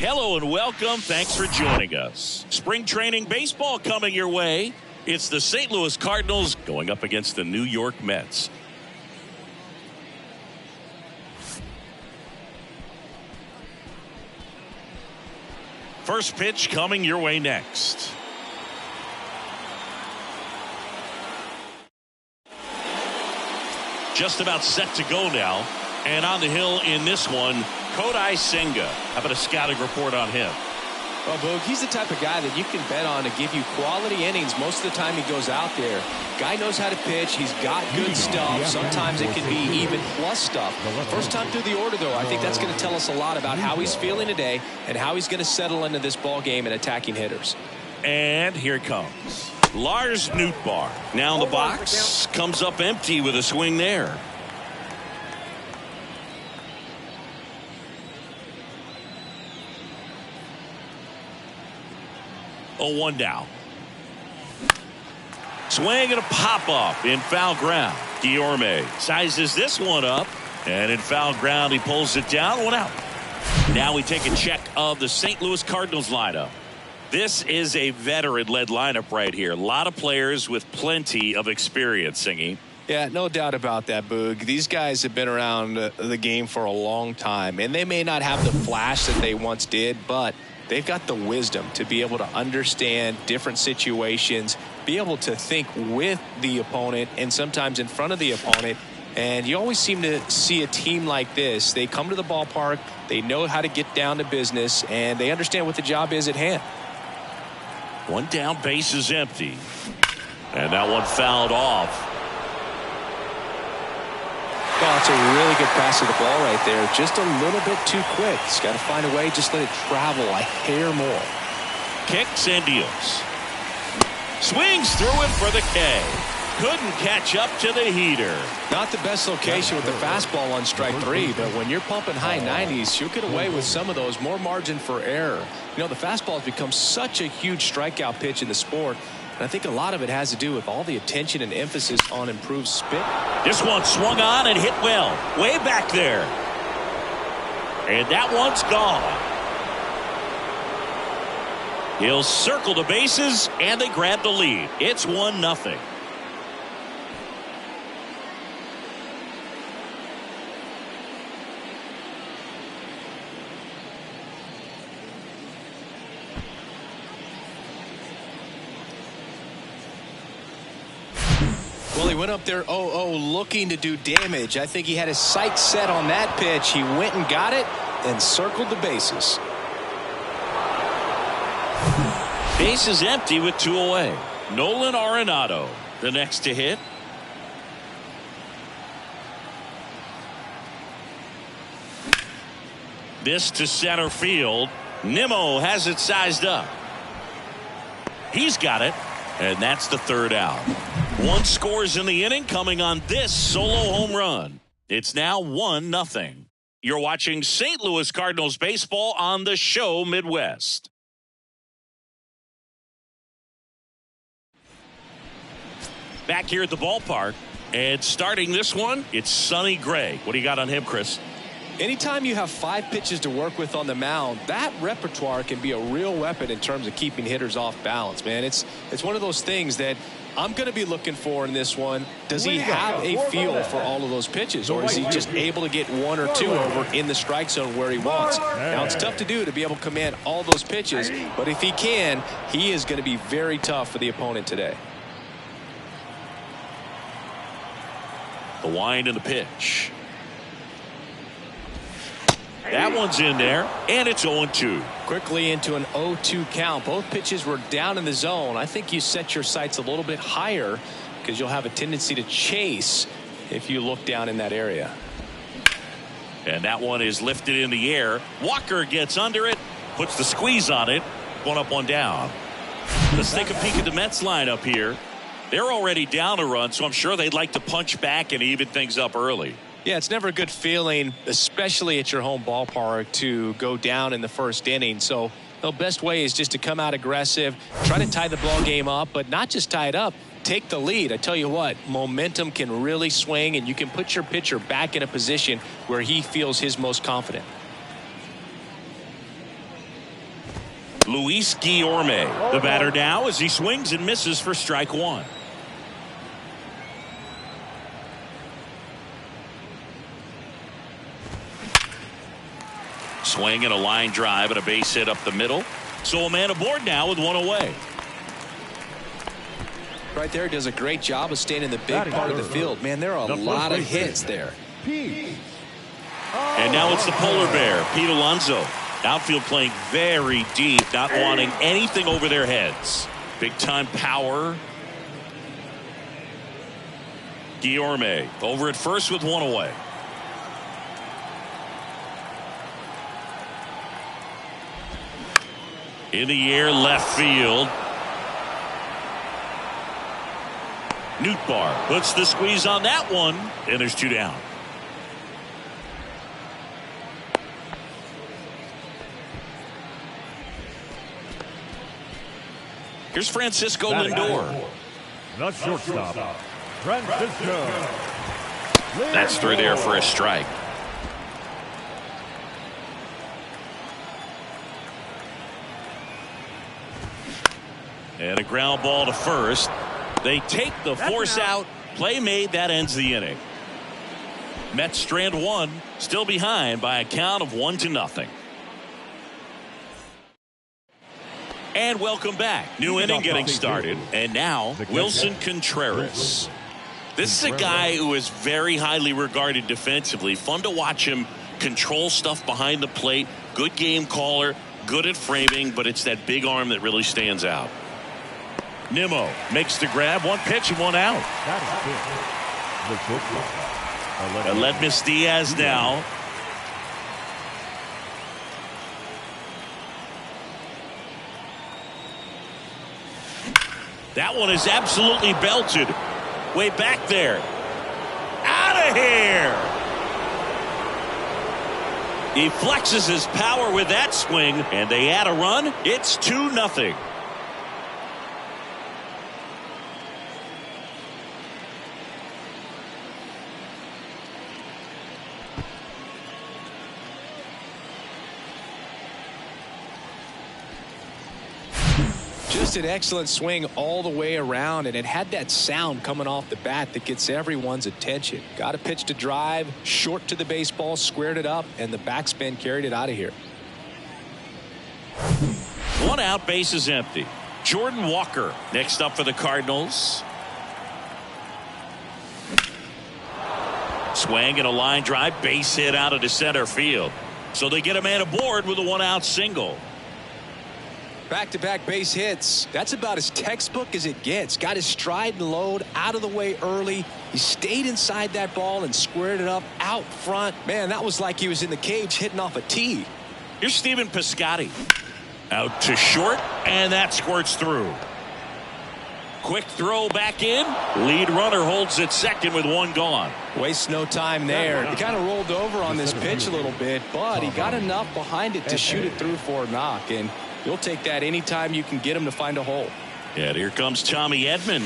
Hello and welcome. Thanks for joining us. Spring training baseball coming your way. It's the St. Louis Cardinals going up against the New York Mets. First pitch coming your way next. Just about set to go now. And on the hill in this one, Kodai Senga. How about a scouting report on him? Well, Boog, he's the type of guy that you can bet on to give you quality innings most of the time he goes out there. Guy knows how to pitch. He's got good stuff. Sometimes it can be even plus stuff. First time through the order, though, I think that's going to tell us a lot about how he's feeling today and how he's going to settle into this ball game and attacking hitters. And here it comes. Lars Nootbaar. Now in the box. Comes up empty with a swing there. Oh, 1 down. Swing and a pop-up in foul ground. Guillorme sizes this one up. And in foul ground, he pulls it down. 1 out. Now we take a check of the St. Louis Cardinals lineup. This is a veteran-led lineup right here. A lot of players with plenty of experience, Singy. Yeah, no doubt about that, Boog. These guys have been around the game for a long time. And they may not have the flash that they once did, but they've got the wisdom to be able to understand different situations, be able to think with the opponent and sometimes in front of the opponent. And you always seem to see a team like this. They come to the ballpark, they know how to get down to business, and they understand what the job is at hand. 1 down, base is empty. And that one fouled off. Oh, it's a really good pass of the ball right there. Just a little bit too quick. He's got to find a way. Just let it travel a hair more. Kicks and deals. Swings through it for the K. Couldn't catch up to the heater. Not the best location with the fastball on strike 3, but when you're pumping high 90s, you'll get away with some of those. More margin for error. You know, the fastball has become such a huge strikeout pitch in the sport. I think a lot of it has to do with all the attention and emphasis on improved spin. This one swung on and hit well. Way back there. And that one's gone. He'll circle the bases, and they grab the lead. It's 1-0. Well, he went up there 0-0 looking to do damage. I think he had his sights set on that pitch. He went and got it and circled the bases. Base is empty with 2 away. Nolan Arenado, the next to hit. This to center field. Nimmo has it sized up. He's got it. And that's the 3rd out. 1 scores in the inning coming on this solo home run. It's now 1-0. You're watching St. Louis Cardinals baseball on the Show Midwest. Back here at the ballpark, and starting this one, it's Sonny Gray. What do you got on him, Chris? Anytime you have 5 pitches to work with on the mound, that repertoire can be a real weapon in terms of keeping hitters off balance, man. It's one of those things that I'm going to be looking for in this one. Does he have a feel for all of those pitches, or is he just able to get 1 or 2 over in the strike zone where he wants? Now, it's tough to do to be able to command all those pitches, but if he can, he is going to be very tough for the opponent today. The wind and the pitch. That one's in there, and it's 0-2. Quickly into an 0-2 count. Both pitches were down in the zone. I think you set your sights a little bit higher because you'll have a tendency to chase if you look down in that area. And that one is lifted in the air. Walker gets under it, puts the squeeze on it. 1 up, 1 down. Let's take a peek at the Mets lineup here. They're already down a run, so I'm sure they'd like to punch back and even things up early. Yeah, it's never a good feeling, especially at your home ballpark, to go down in the first inning. So the best way is just to come out aggressive, try to tie the ball game up, but not just tie it up, take the lead. I tell you what, momentum can really swing, and you can put your pitcher back in a position where he feels his most confident. Luis Guillorme, the batter now, as he swings and misses for strike one. Swing and a line drive and a base hit up the middle. So a man aboard now with one away. Right there, does a great job of staying in the big part of the field. Man, there are a lot of hits there. And now it's the polar bear, Pete Alonso. Outfield playing very deep, not wanting anything over their heads. Big time power. Guillorme over at first with one away. In the air, left field. Nootbaar puts the squeeze on that one, and there's two down. Here's Francisco Lindor. The shortstop, Francisco. That's through there for a strike. And a ground ball to first. They take the force out. Play made. That ends the inning. Mets strand one, still behind by a count of 1-0. And welcome back. New inning getting started. And now Wilson Contreras. This is a guy who is very highly regarded defensively. Fun to watch him control stuff behind the plate. Good game caller. Good at framing. But it's that big arm that really stands out. Nimmo makes the grab. One pitch and one out. Aledmys Diaz now. That one is absolutely belted. Way back there. Out of here. He flexes his power with that swing, and they add a run. It's 2-0. Just an excellent swing all the way around, and it had that sound coming off the bat that gets everyone's attention. Got a pitch to drive, short to the baseball, squared it up, and the backspin carried it out of here. One out, base is empty. Jordan Walker next up for the Cardinals. Swing and a line drive, base hit out into center field. So they get a man aboard with a one-out single. Back-to-back base hits. That's about as textbook as it gets. Got his stride and load out of the way early. He stayed inside that ball and squared it up out front. Man, that was like he was in the cage hitting off a tee. Here's Stephen Piscotty. Out to short, and that squirts through. Quick throw back in. Lead runner holds at second with one gone. Wastes no time there. He kind of rolled over on this pitch a little bit, but he got enough behind it to shoot it through for a knock, and you'll take that anytime you can get him to find a hole. And here comes Tommy Edman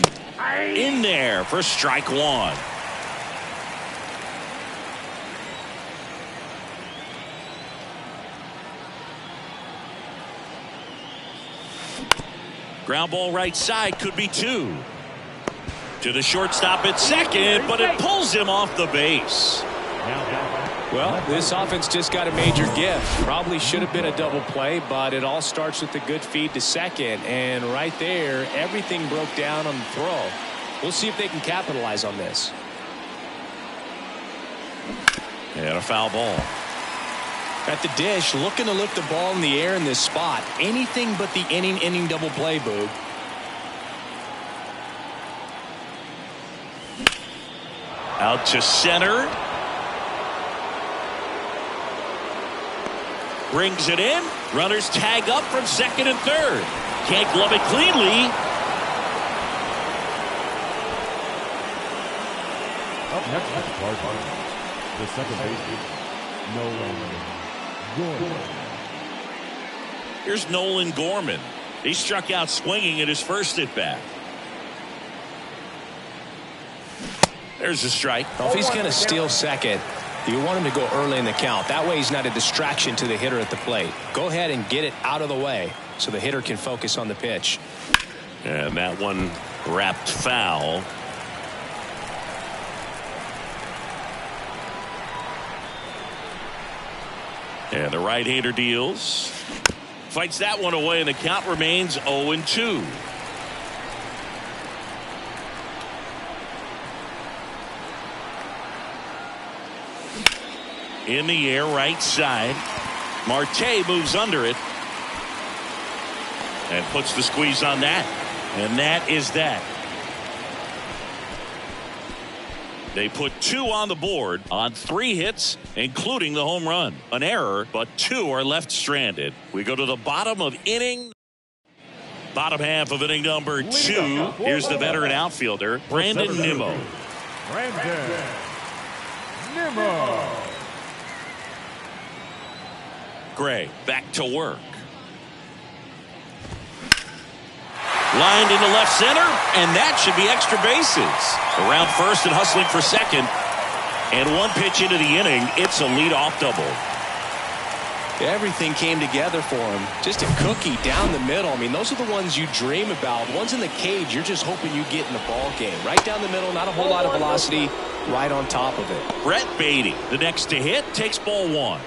in there for strike one. Ground ball right side, could be two. To the shortstop at second, but it pulls him off the base. Well, this offense just got a major gift. Probably should have been a double play, but it all starts with a good feed to second. And right there, everything broke down on the throw. We'll see if they can capitalize on this. And a foul ball. At the dish, looking to lift the ball in the air in this spot. Anything but the inning double play, Boog. Out to center. Brings it in. Runners tag up from second and third. Can't glove it cleanly. Up next, the second baseman, Nolan Gorman. Here's Nolan Gorman. He struck out swinging at his first at bat. There's a strike. Well, if he's going to steal second, You want him to go early in the count. That way he's not a distraction to the hitter at the plate. Go ahead and get it out of the way so the hitter can focus on the pitch. And that one wrapped foul. And the right-hander deals. Fights that one away, and the count remains 0-2. In the air, right side. Marte moves under it. And puts the squeeze on that. And that is that. They put 2 on the board on 3 hits, including the home run. An error, but 2 are left stranded. We go to the bottom of half of inning number 2. Here's the veteran outfielder, Brandon Nimmo. Brandon Nimmo. Gray back to work. Lined into left center, and that should be extra bases. Around first and hustling for second. And 1 pitch into the inning, it's a leadoff double. Everything came together for him. Just a cookie down the middle. I mean, those are the ones you dream about. Ones in the cage, you're just hoping you get in the ball game. Right down the middle, not a whole lot of velocity, right on top of it. Brett Beatty, the next to hit, takes ball 1.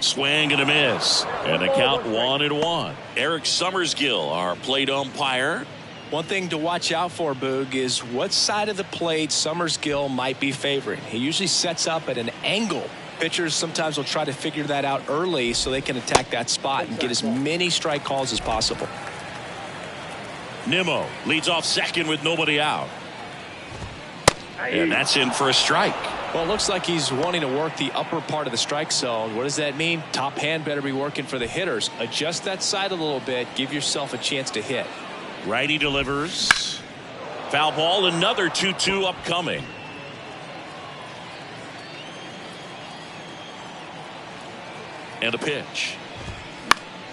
Swing and a miss. And the count 1-1. Eric Summersgill, our plate umpire. One thing to watch out for, Boog, is what side of the plate Summersgill might be favoring. He usually sets up at an angle. Pitchers sometimes will try to figure that out early so they can attack that spot and get as many strike calls as possible. Nimmo leads off second with nobody out. And that's in for a strike. Well, it looks like he's wanting to work the upper part of the strike zone. What does that mean? Top hand better be working for the hitters. Adjust that side a little bit. Give yourself a chance to hit. Righty delivers. Foul ball, another 2-2 upcoming. And a pitch.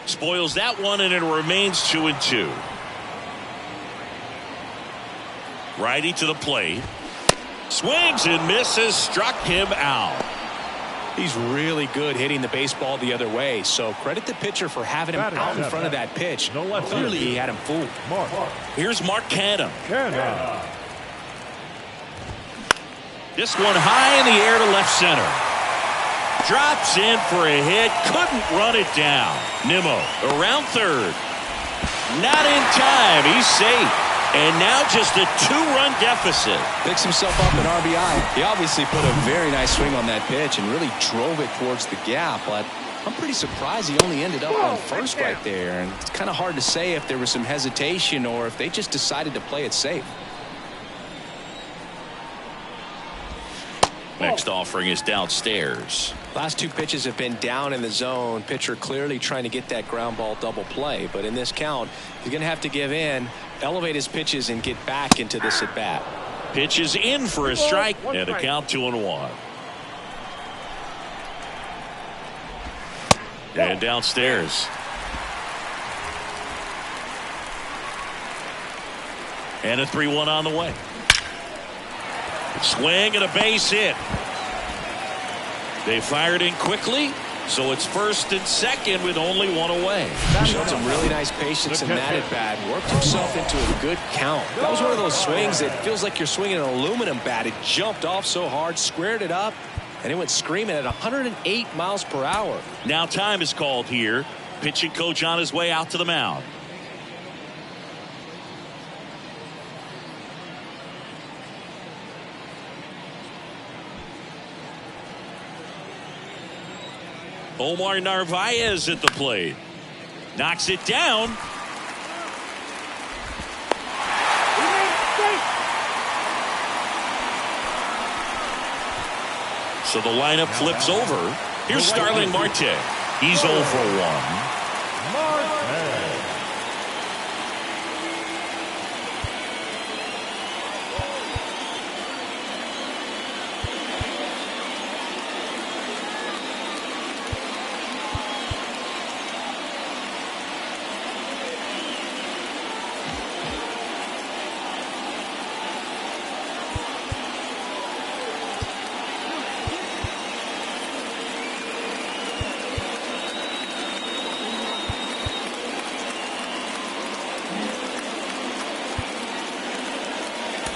Spoils that one, and it remains 2-2. Righty to the plate. Swings and misses, struck him out. He's really good hitting the baseball the other way, so credit the pitcher for having him out in front of that pitch. Clearly he had him fooled. Here's Mark Canha. This one high in the air to left center. Drops in for a hit, couldn't run it down. Nimmo around third. Not in time, he's safe. And now just a 2-run deficit. Picks himself up an RBI. He obviously put a very nice swing on that pitch and really drove it towards the gap. But I'm pretty surprised he only ended up on first right there. And it's kind of hard to say if there was some hesitation or if they just decided to play it safe. Next offering is downstairs. Last 2 pitches have been down in the zone. Pitcher clearly trying to get that ground ball double play. But in this count, he's going to have to give in, elevate his pitches, and get back into this at bat. Pitch is in for a strike, and a count 2-1. And downstairs. And a 3-1 on the way. Swing and a base hit. They fired in quickly, so it's first and second with only 1 away. Showed some really nice patience in that at bat. Worked himself into a good count. That was one of those swings that feels like you're swinging an aluminum bat. It jumped off so hard, squared it up, and it went screaming at 108 miles per hour. Now time is called here. Pitching coach on his way out to the mound. Omar Narvaez at the plate. Knocks it down. So the lineup flips over. Here's Starling Marte. He's 0 for 1.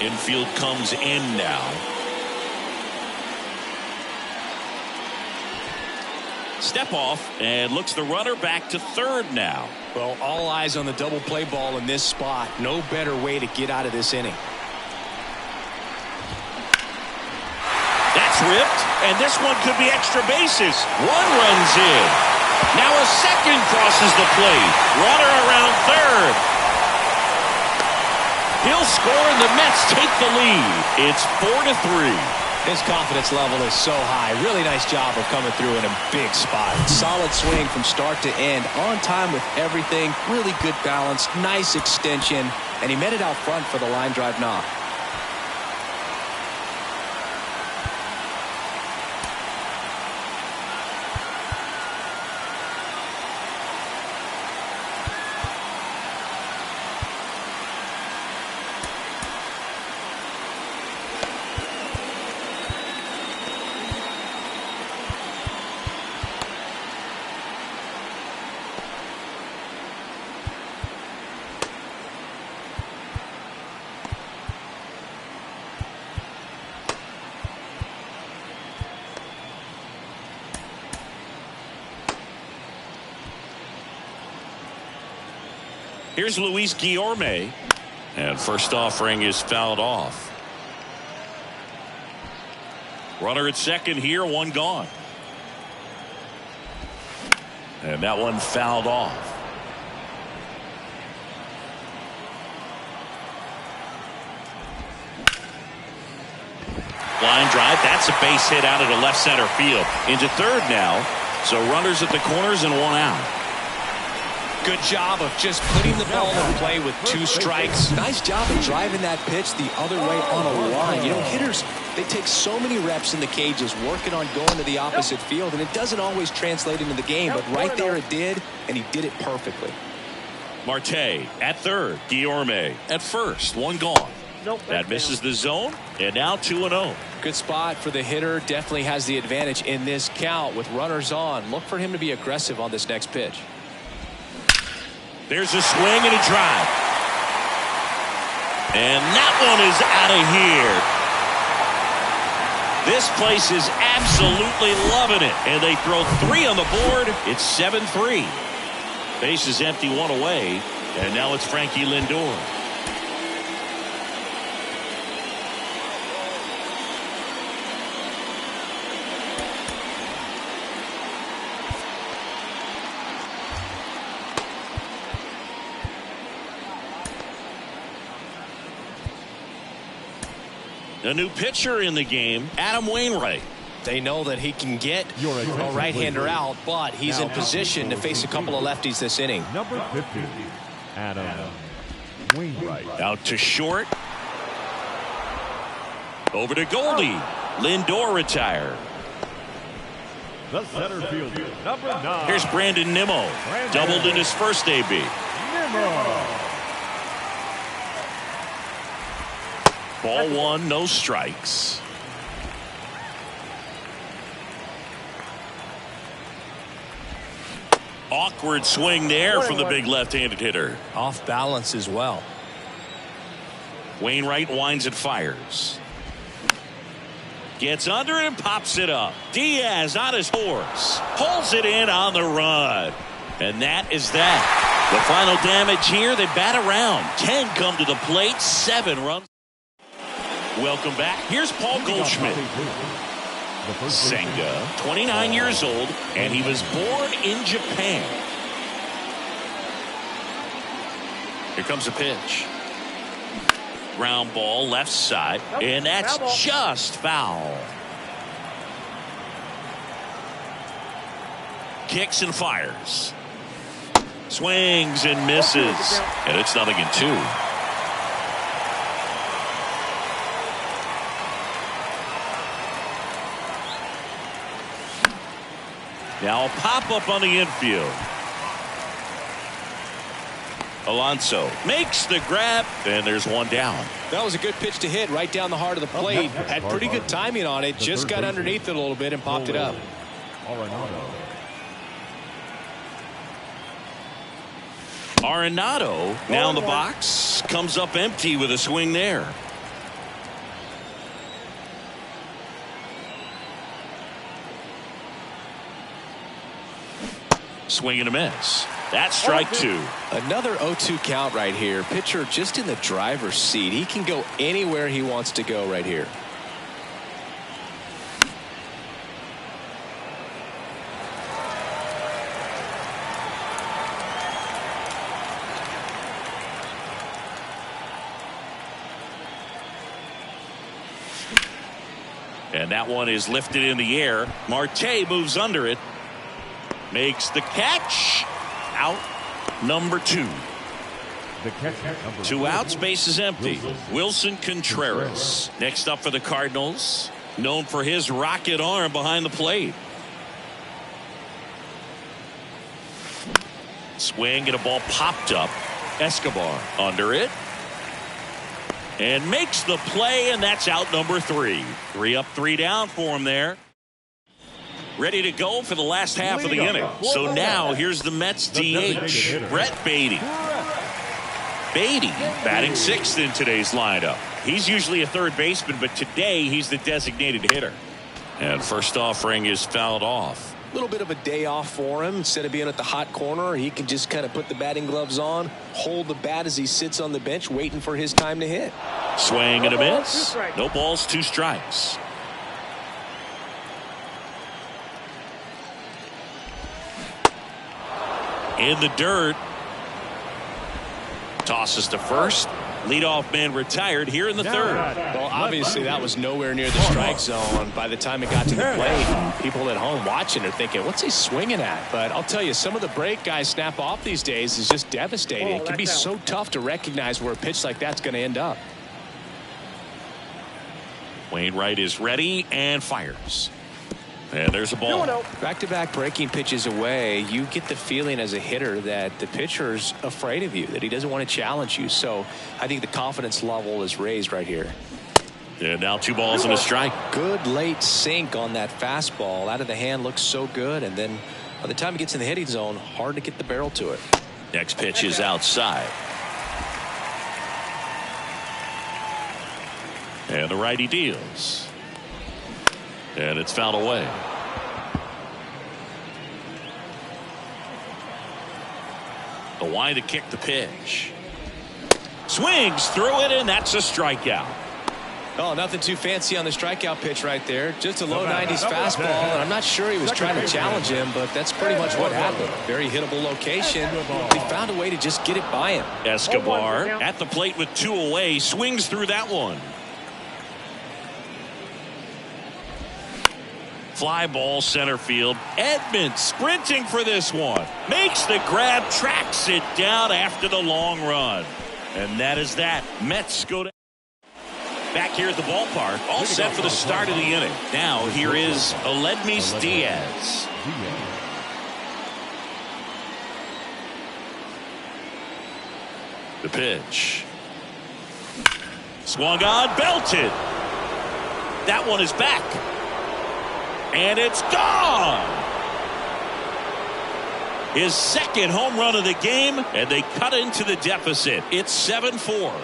Infield comes in now. Step off and looks the runner back to third now. Well, all eyes on the double play ball in this spot. No better way to get out of this inning. That's ripped, and this one could be extra bases. One runs in. Now a second crosses the plate. Runner around third. He'll score, and the Mets take the lead. It's 4-3. His confidence level is so high. Really nice job of coming through in a big spot. Solid swing from start to end. On time with everything. Really good balance. Nice extension. And he met it out front for the line drive knock. Here's Luis Guillorme, and first offering is fouled off. Runner at second here, one gone. And that one fouled off. Line drive, that's a base hit out of the left center field. Into third now, so runners at the corners and one out. Good job of just putting the ball in play with two strikes. Nice job of driving that pitch the other way on a line. You know, hitters, they take so many reps in the cages working on going to the opposite field, and it doesn't always translate into the game, but right there it did, and he did it perfectly. Marte at third, Guillorme at first, one gone. That misses the zone, and now 2-0. Good spot for the hitter. Definitely has the advantage in this count with runners on. Look for him to be aggressive on this next pitch. There's a swing and a drive. And that one is out of here. This place is absolutely loving it. And they throw 3 on the board. It's 7-3. Base is empty, one away. And now it's Frankie Lindor. A new pitcher in the game, Adam Wainwright. They know that he can get a right-hander out, but he's in position to face a couple of lefties this inning. Number 50, Adam Wainwright. Out to short. Over to Goldie. Lindor retired. The center fielder, number 9. Here's Brandon Nimmo. Doubled in his first AB. Nimmo. Ball one, no strikes. Awkward swing there from the big left-handed hitter. Off balance as well. Wainwright winds and fires. Gets under it and pops it up. Diaz on his horse. Pulls it in on the run. And that is that. The final damage here, they bat around. 10 come to the plate, 7 runs. Welcome back. Here's Paul Goldschmidt. Senga, 29 years old, and he was born in Japan. Here comes a pitch. Ground ball left side, and that's just foul. Kicks and fires. Swings and misses, and it's 0-2. Now a pop-up on the infield. Alonso makes the grab, and there's one down. That was a good pitch to hit right down the heart of the plate. Had pretty good timing on it. Just got underneath it a little bit and popped it up. Arenado now in the box. Comes up empty with a swing there. Swing and a miss. That's strike 2. Another 0-2 count right here. Pitcher just in the driver's seat. He can go anywhere he wants to go right here. And that one is lifted in the air. Marte moves under it. Makes the catch. Out number 2. The catcher, number 2 outs, base is empty. Wilson Contreras. Next up for the Cardinals. Known for his rocket arm behind the plate. Swing and a ball popped up. Escobar under it. And makes the play, and that's out number 3. 3 up, 3 down for him there. Ready to go for the last half of the inning. So now here's the Mets DH, Brett Beatty. Beatty batting 6th in today's lineup. He's usually a third baseman, but today he's the designated hitter. And first offering is fouled off. A little bit of a day off for him. Instead of being at the hot corner, he can just kind of put the batting gloves on, hold the bat as he sits on the bench waiting for his time to hit. Swing and a miss. No balls, 2 strikes. In the dirt. Tosses to first. Leadoff man retired here in the 3rd. Well, obviously that was nowhere near the strike zone by the time it got to the plate. People at home watching are thinking, what's he swinging at? But I'll tell you, some of the break guys snap off these days is just devastating. It can be so tough to recognize where a pitch like that's going to end up. Wainwright is ready and fires. And there's a ball. Back-to-back breaking pitches away, you get the feeling as a hitter that the pitcher's afraid of you, that he doesn't want to challenge you. So I think the confidence level is raised right here. And now 2 balls and a strike. Good late sink on that fastball. Out of the hand looks so good. And then by the time it gets in the hitting zone, hard to get the barrel to it. Next pitch is outside. And the righty deals. And it's fouled away. The wind to kick the pitch. Swings through it, and that's a strikeout. Oh, nothing too fancy on the strikeout pitch right there. Just a low 90s fastball, and I'm not sure he was trying to challenge him, but that's pretty much what happened. Very hittable location. He found a way to just get it by him. Escobar at the plate with 2 away. Swings through that one. Fly ball center field. Edmonds sprinting for this one. Makes the grab, tracks it down after the long run. And that is that. Mets go to back here at the ballpark. All set for the start of the inning. Now here is Aledmys Diaz. The pitch. Swung on, belted. That one is back. And it's gone. His 2nd home run of the game, and they cut into the deficit. It's 7-4.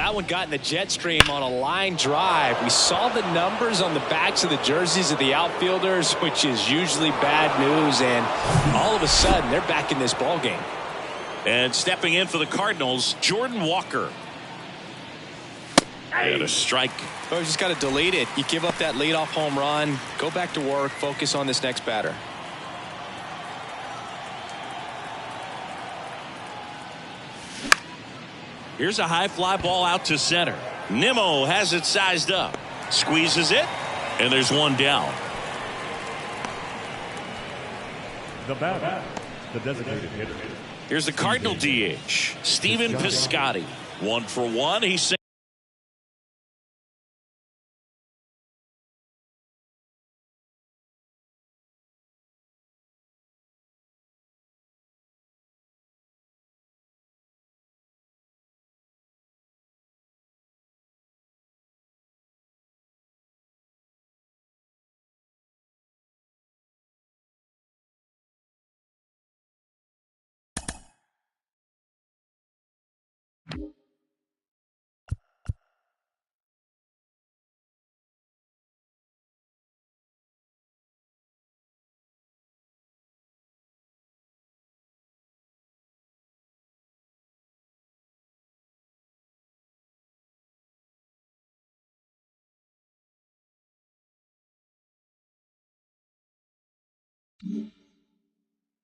that one got in the jet stream on a line drive. We saw the numbers on the backs of the jerseys of the outfielders, which is usually bad news, and all of a sudden they're back in this ball game. And stepping in for the Cardinals, Jordan Walker. And a strike. Oh, you just got to delete it. You give up that leadoff home run, go back to work, focus on this next batter. Here's a high fly ball out to center. Nimmo has it sized up. Squeezes it. And there's one down. The batter, the designated hitter. Here's the Cardinal DH, Stephen Piscotty. 1 for 1. He's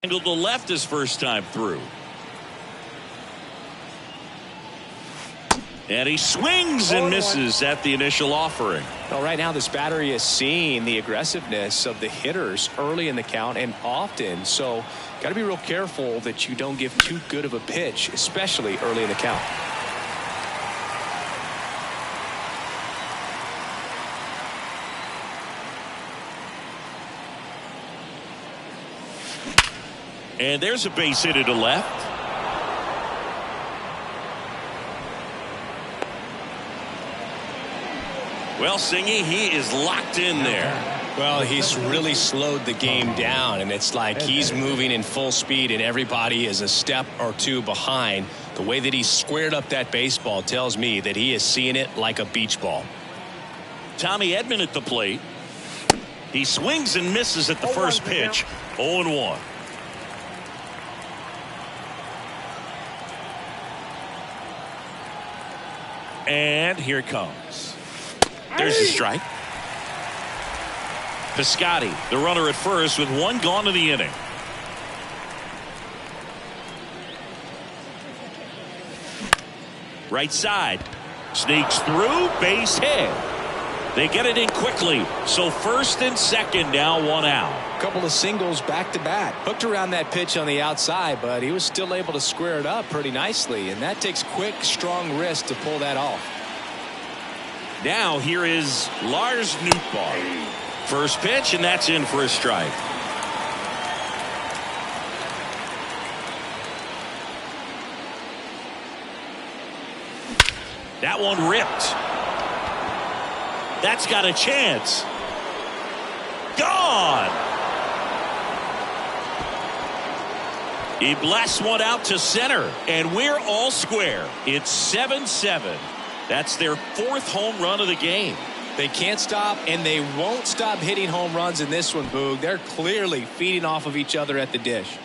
angled to left his first time through. And he swings and misses at the initial offering. Well, right now this battery is seeing the aggressiveness of the hitters early in the count and often. So got to be real careful that you don't give too good of a pitch, especially early in the count. And there's a base hit to left. Well, Singy, he is locked in there. Well, he's really slowed the game down, and it's like he's moving in full speed and everybody is a step or two behind. The way that he squared up that baseball tells me that he is seeing it like a beach ball. Tommy Edman at the plate. He swings and misses at the first pitch. 0-1. And here it comes. There's a strike. Piscotty, the runner at first, with one gone in the inning. Right side. Sneaks through. Base hit. They get it in quickly. So first and second now, 1 out. Couple of singles back to back. Hooked around that pitch on the outside, but he was still able to square it up pretty nicely, and that takes quick, strong wrist to pull that off. Now here is Lars Nootbaar. First pitch, and that's in for a strike. That one ripped. That's got a chance. Gone. He blasts one out to center, and we're all square. It's 7-7. That's their 4th home run of the game. They can't stop, and they won't stop hitting home runs in this one, Boog. They're clearly feeding off of each other at the dish.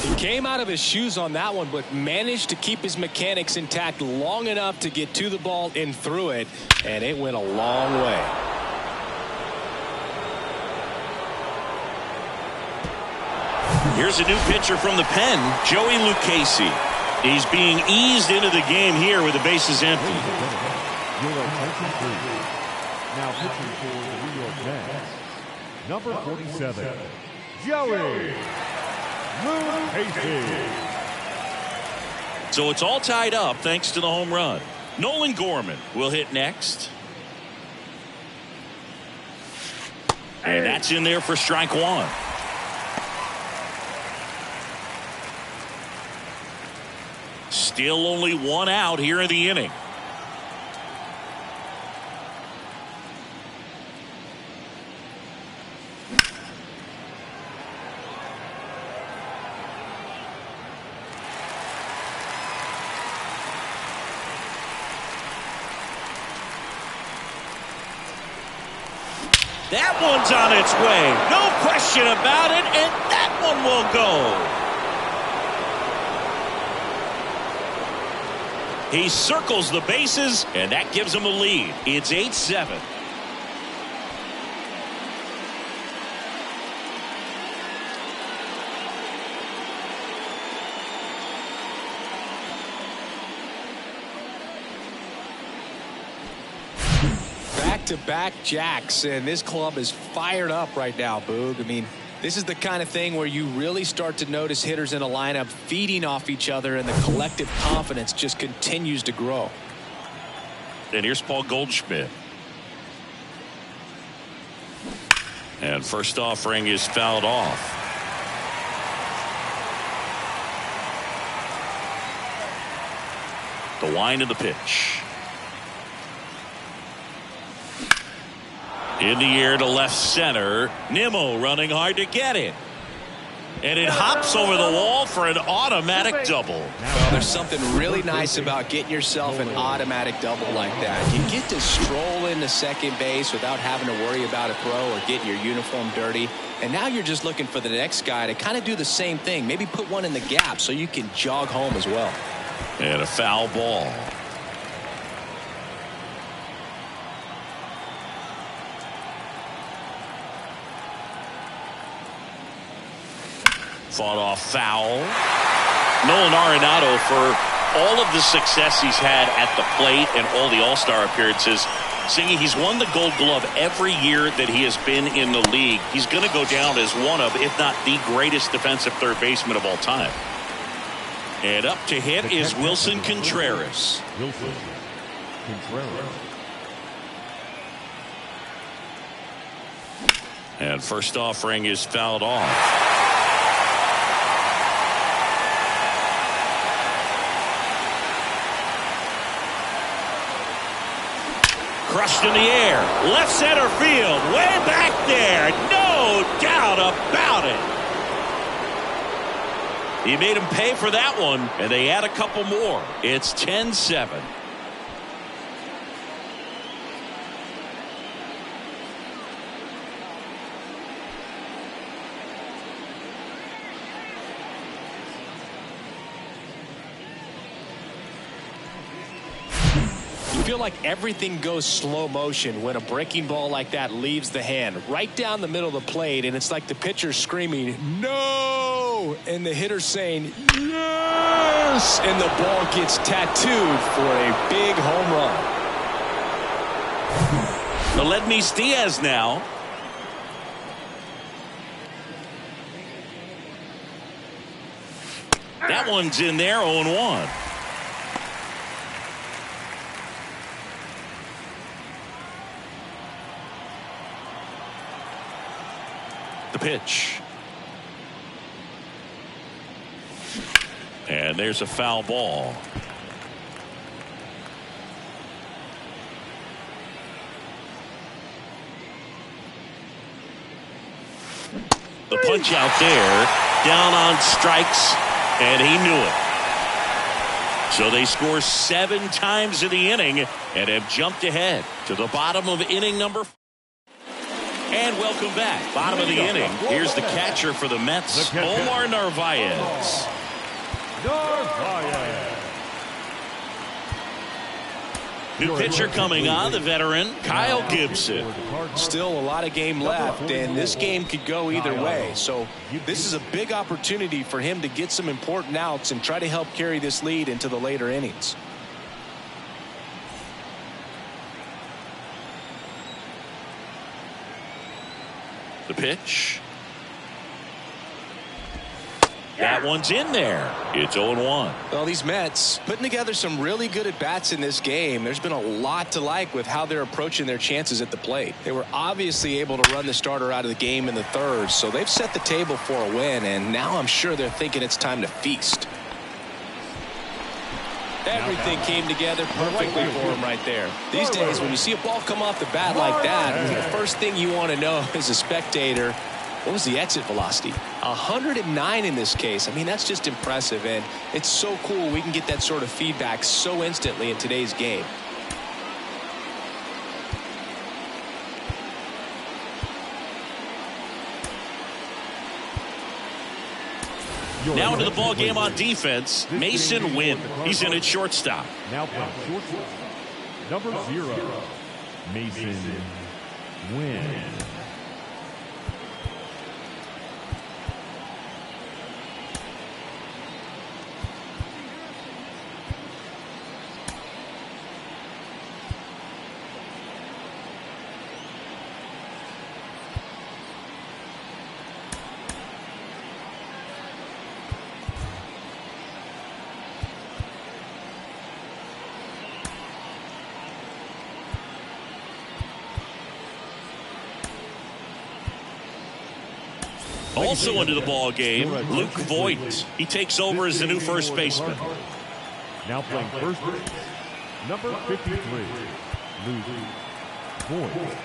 He came out of his shoes on that one, but managed to keep his mechanics intact long enough to get to the ball and through it, and it went a long way. Here's a new pitcher from the pen, Joey Lucchesi. He's being eased into the game here with the bases empty. Your attention, please. Now pitching for the New York Mets, number 47, Joey Lucchesi. So it's all tied up thanks to the home run. Nolan Gorman will hit next. And that's in there for strike 1. Still only 1 out here in the inning. That one's on its way. No question about it, and that one will go. He circles the bases, and that gives him a lead. It's 8-7. Back-to-back jacks, and this club is fired up right now, Boog. I mean, this is the kind of thing where you really start to notice hitters in a lineup feeding off each other, and the collective confidence just continues to grow. And here's Paul Goldschmidt. And first offering is fouled off. The wind of the pitch. In the air to left center. Nimmo running hard to get it. And it hops over the wall for an automatic double. Well, there's something really nice about getting yourself an automatic double like that. You get to stroll into second base without having to worry about a throw or getting your uniform dirty. And now you're just looking for the next guy to kind of do the same thing. Maybe put one in the gap so you can jog home as well. And a foul ball. Fought off foul. Nolan Arenado, for all of the success he's had at the plate and all the All-Star appearances, Singy, he's won the Gold Glove every year that he has been in the league. He's going to go down as one of, if not the greatest defensive third baseman of all time. And up to hit is Wilson Contreras. Wilson Contreras. And first offering is fouled off. Crushed in the air, left center field, way back there, no doubt about it. He made him pay for that one, and they add a couple more. It's 10-7. You feel like everything goes slow motion when a breaking ball like that leaves the hand right down the middle of the plate, and it's like the pitcher screaming no and the hitter saying yes, and the ball gets tattooed for a big home run. Aledmys Diaz now. That one's in there, 0-1. The pitch. And there's a foul ball. The punch out there, down on strikes, and he knew it. So they score 7 times in the inning and have jumped ahead to the bottom of inning number 4. And welcome back. Bottom of the inning. Here's the catcher for the Mets, Omar Narvaez. New pitcher coming on, the veteran, Kyle Gibson. Still a lot of game left, and this game could go either way. So this is a big opportunity for him to get some important outs and try to help carry this lead into the later innings. The pitch. That one's in there. It's 0-1. Well, these Mets putting together some really good at-bats in this game. There's been a lot to like with how they're approaching their chances at the plate. They were obviously able to run the starter out of the game in the third, so they've set the table for a win, and now I'm sure they're thinking it's time to feast. Everything came together perfectly for him right there. These days, when you see a ball come off the bat like that, the first thing you want to know as a spectator, what was the exit velocity? 109 in this case. I mean, that's just impressive, and it's so cool we can get that sort of feedback so instantly in today's game. Now into the ball game on defense, Mason Wynn. He's in at shortstop. Now playing shortstop, number 0, Mason Wynn. Also into the ball game, Luke Voigt. He takes over as the new first baseman. Now playing first base, number 53, Luke Voigt.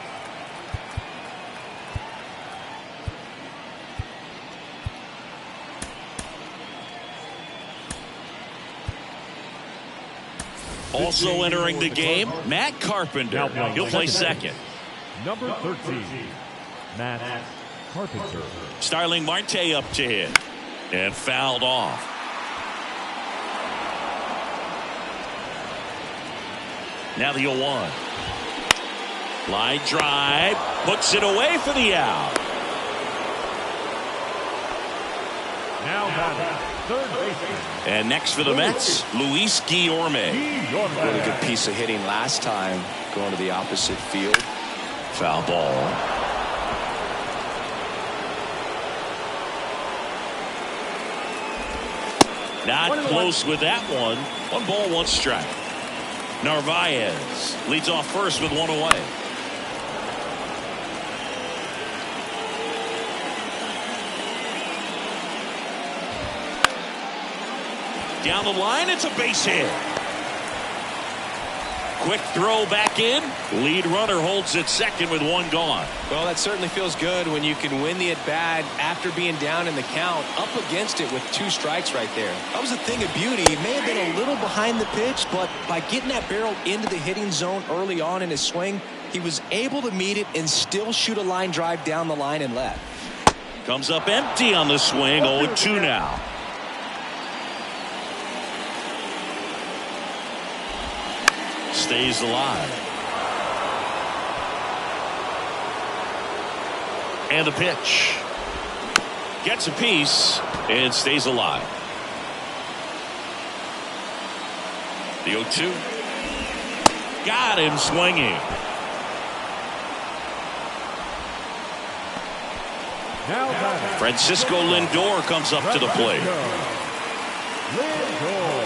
Also entering the game, Matt Carpenter. He'll play second. Number 13, Matt Carpenter. Starling Marte up to hit and fouled off. Now the 0-1. Line drive, puts it away for the out. Now batting, third baseman. And next for the Mets, Luis Guillorme. Really good piece of hitting last time, going to the opposite field. Foul ball. Not close with that one. 1 ball, 1 strike. Narvaez leads off first with 1 away. Down the line, it's a base hit. Quick throw back in. Lead runner holds at second with 1 gone. Well, that certainly feels good when you can win the at-bat after being down in the count, up against it with 2 strikes right there. That was a thing of beauty. He may have been a little behind the pitch, but by getting that barrel into the hitting zone early on in his swing, he was able to meet it and still shoot a line drive down the line and left. Comes up empty on the swing. 0-2 now. Stays alive. And the pitch. Gets a piece and stays alive. The 0-2. Got him swinging. Now batting, Francisco Lindor comes up to the plate. Lindor.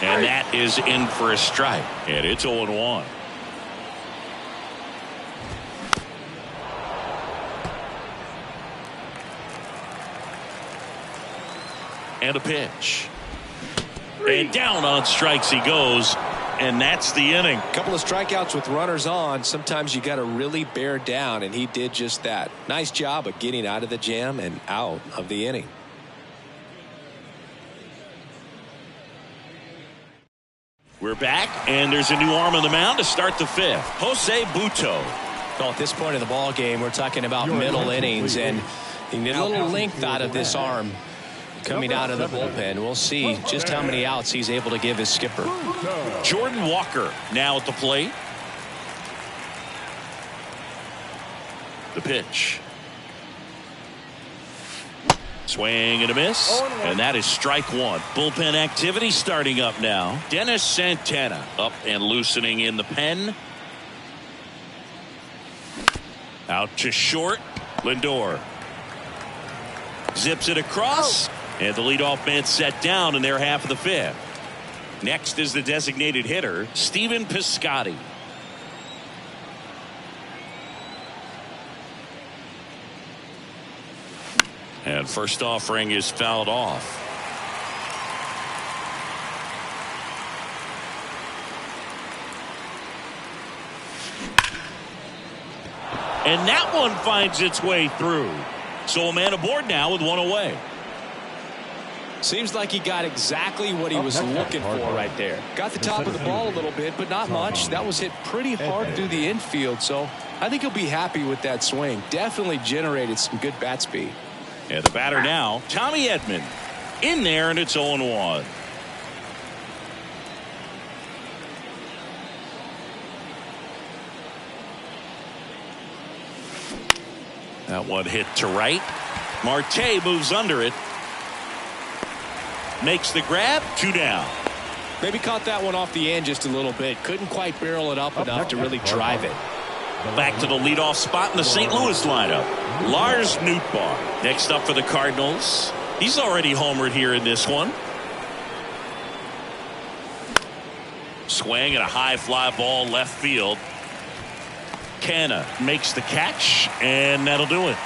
And that is in for a strike. And it's 0-1. And a pitch. And down on strikes he goes. And that's the inning. A couple of strikeouts with runners on. Sometimes you got to really bear down, and he did just that. Nice job of getting out of the jam and out of the inning. We're back, and there's a new arm on the mound to start the 5th. Jose Butto. Well, at this point of the ball game, we're talking about middle innings, and you need a little length out of this arm coming out of the bullpen. We'll see just how many outs he's able to give his skipper. Jordan Walker now at the plate. The pitch. Swing and a miss, and that is strike 1. Bullpen activity starting up now. Dennis Santana up and loosening in the pen. Out to short. Lindor zips it across, and the leadoff man set down in their half of the 5th. Next is the designated hitter, Stephen Piscotty. And first offering is fouled off. And that one finds its way through. So a man aboard now with 1 away. Seems like he got exactly what he was looking for right there. Got the top of the ball a little bit, but not much. That was hit pretty hard through the infield, so I think he'll be happy with that swing. Definitely generated some good bat speed. And the batter now, Tommy Edman. In there, and it's 0-1. That one hit to right. Marte moves under it. Makes the grab. 2 down. Maybe caught that one off the end just a little bit. Couldn't quite barrel it up enough to really drive it. Back to the leadoff spot in the St. Louis lineup. Lars Nootbaar. Next up for the Cardinals. He's already homered here in this one. Swing and a high fly ball left field. Canna makes the catch, and that'll do it.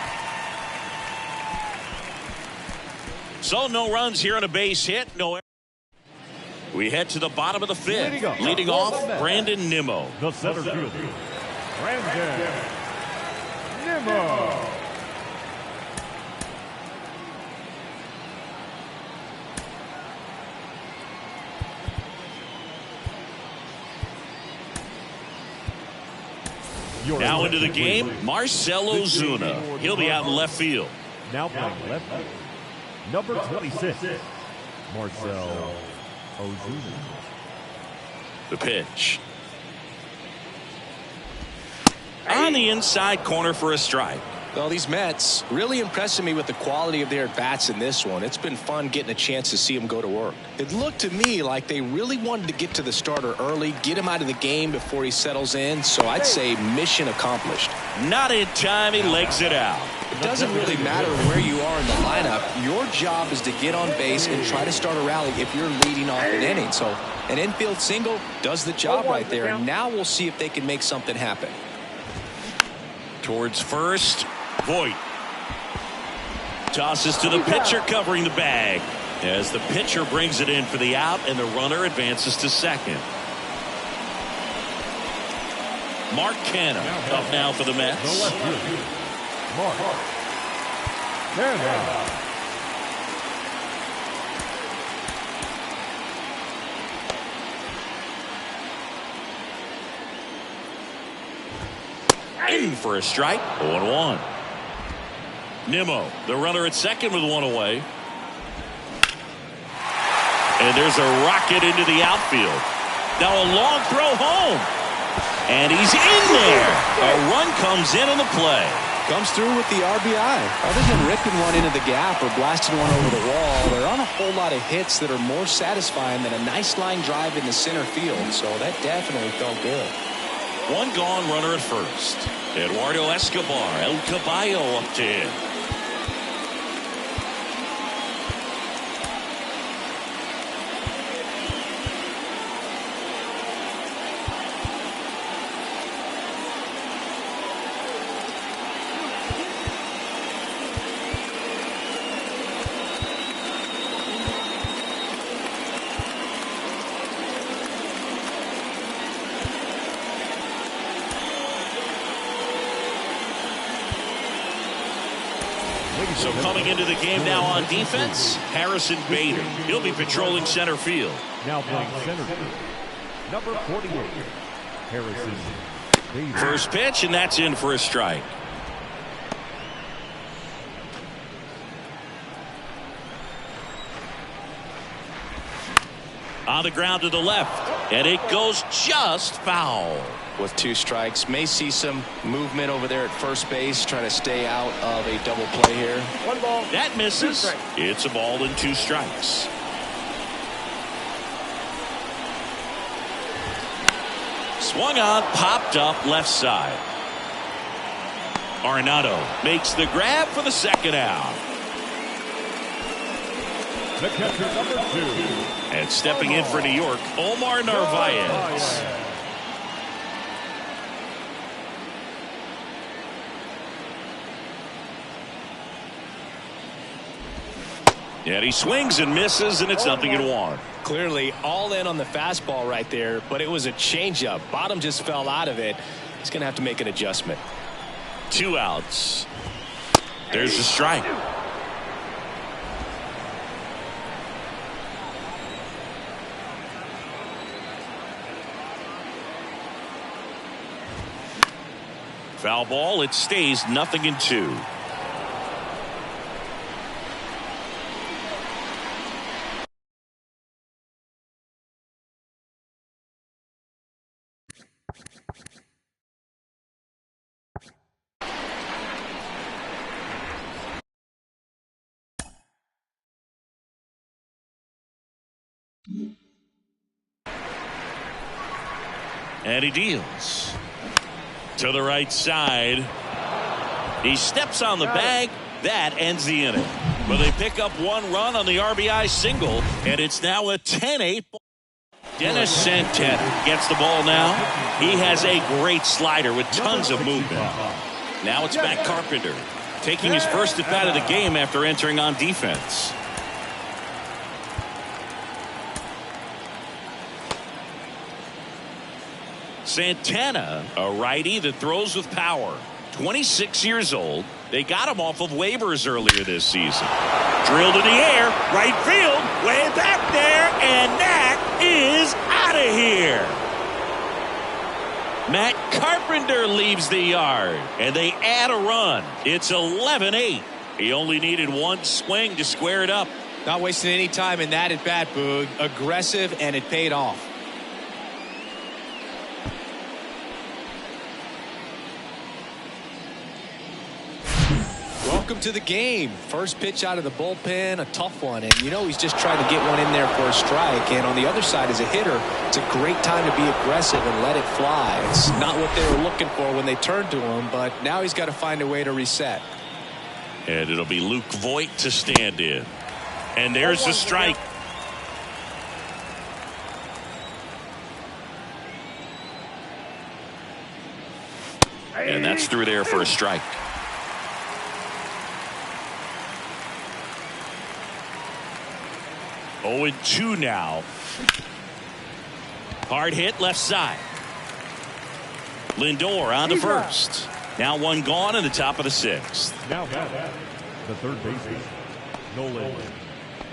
So no runs here on a base hit. No. We head to the bottom of the 5th. Leading off, Brandon Nimmo. The center fielder, Brandon Nimmo. Now into the game, Marcell Ozuna. He'll be out in left field. Now playing left field, number 26, Marcell Ozuna. The pitch. On the inside corner for a strike. Well, these Mets really impressing me with the quality of their at-bats in this one. It's been fun getting a chance to see them go to work. It looked to me like they really wanted to get to the starter early, get him out of the game before he settles in. So I'd say mission accomplished. Not in time. He legs it out. It doesn't really matter where you are in the lineup. Your job is to get on base and try to start a rally if you're leading off an inning. So an infield single does the job right there. And now we'll see if they can make something happen. Towards first. Voit tosses to the pitcher covering the bag as the pitcher brings it in for the out, and the runner advances to second. Mark Canha up now for the Mets. The left fielder, Mark Canha. In for a strike. 0-1. Nimmo, the runner at second with one away. And there's a rocket into the outfield. Now a long throw home. And he's in there. A run comes in on the play. Comes through with the RBI. Other than ripping one into the gap or blasting one over the wall, there aren't a whole lot of hits that are more satisfying than a nice line drive in the center field. So that definitely felt good. One gone runner at first. Eduardo Escobar, El Caballo up to him. So coming into the game now on defense, Harrison Bader. He'll be patrolling center field. Now playing center field, number 48, Harrison Bader. First pitch, and that's in for a strike. On the ground to the left, and it goes just foul. With 2 strikes, may see some movement over there at first base, trying to stay out of a double play here. One ball. That misses. It's a ball and 2 strikes. Swung on, popped up left side. Arenado makes the grab for the second out. The catcher, number 2. And stepping in for New York, Omar Narvaez. And he swings and misses, and it's 0-1. Clearly all in on the fastball right there, but it was a changeup. Bottom just fell out of it. He's going to have to make an adjustment. 2 outs. There's the strike. Foul ball. It stays 0-2. And he deals to the right side. He steps on the bag. That ends the inning. But they pick up one run on the RBI single, and it's now a 10-8. Dennis Santana gets the ball now. He has a great slider with tons of movement. Now it's Matt Carpenter taking his first at bat of the game after entering on defense. Santana, a righty that throws with power. 26 years old. They got him off of waivers earlier this season. Drilled in the air, right field, way back there, and that is out of here. Matt Carpenter leaves the yard, and they add a run. It's 11-8. He only needed one swing to square it up. Not wasting any time in that at bat, Boog. Aggressive, and it paid off. Welcome to the game. First pitch out of the bullpen, a tough one. And you know he's just trying to get one in there for a strike. And on the other side, as a hitter, it's a great time to be aggressive and let it fly. It's not what they were looking for when they turned to him, but now he's got to find a way to reset. And it'll be Luke Voit to stand in. And there's the strike. And that's through there for a strike. 0-2 now. Hard hit left side. Lindor on to first. Now one gone in the top of the sixth. Now the third baseman, Nolan.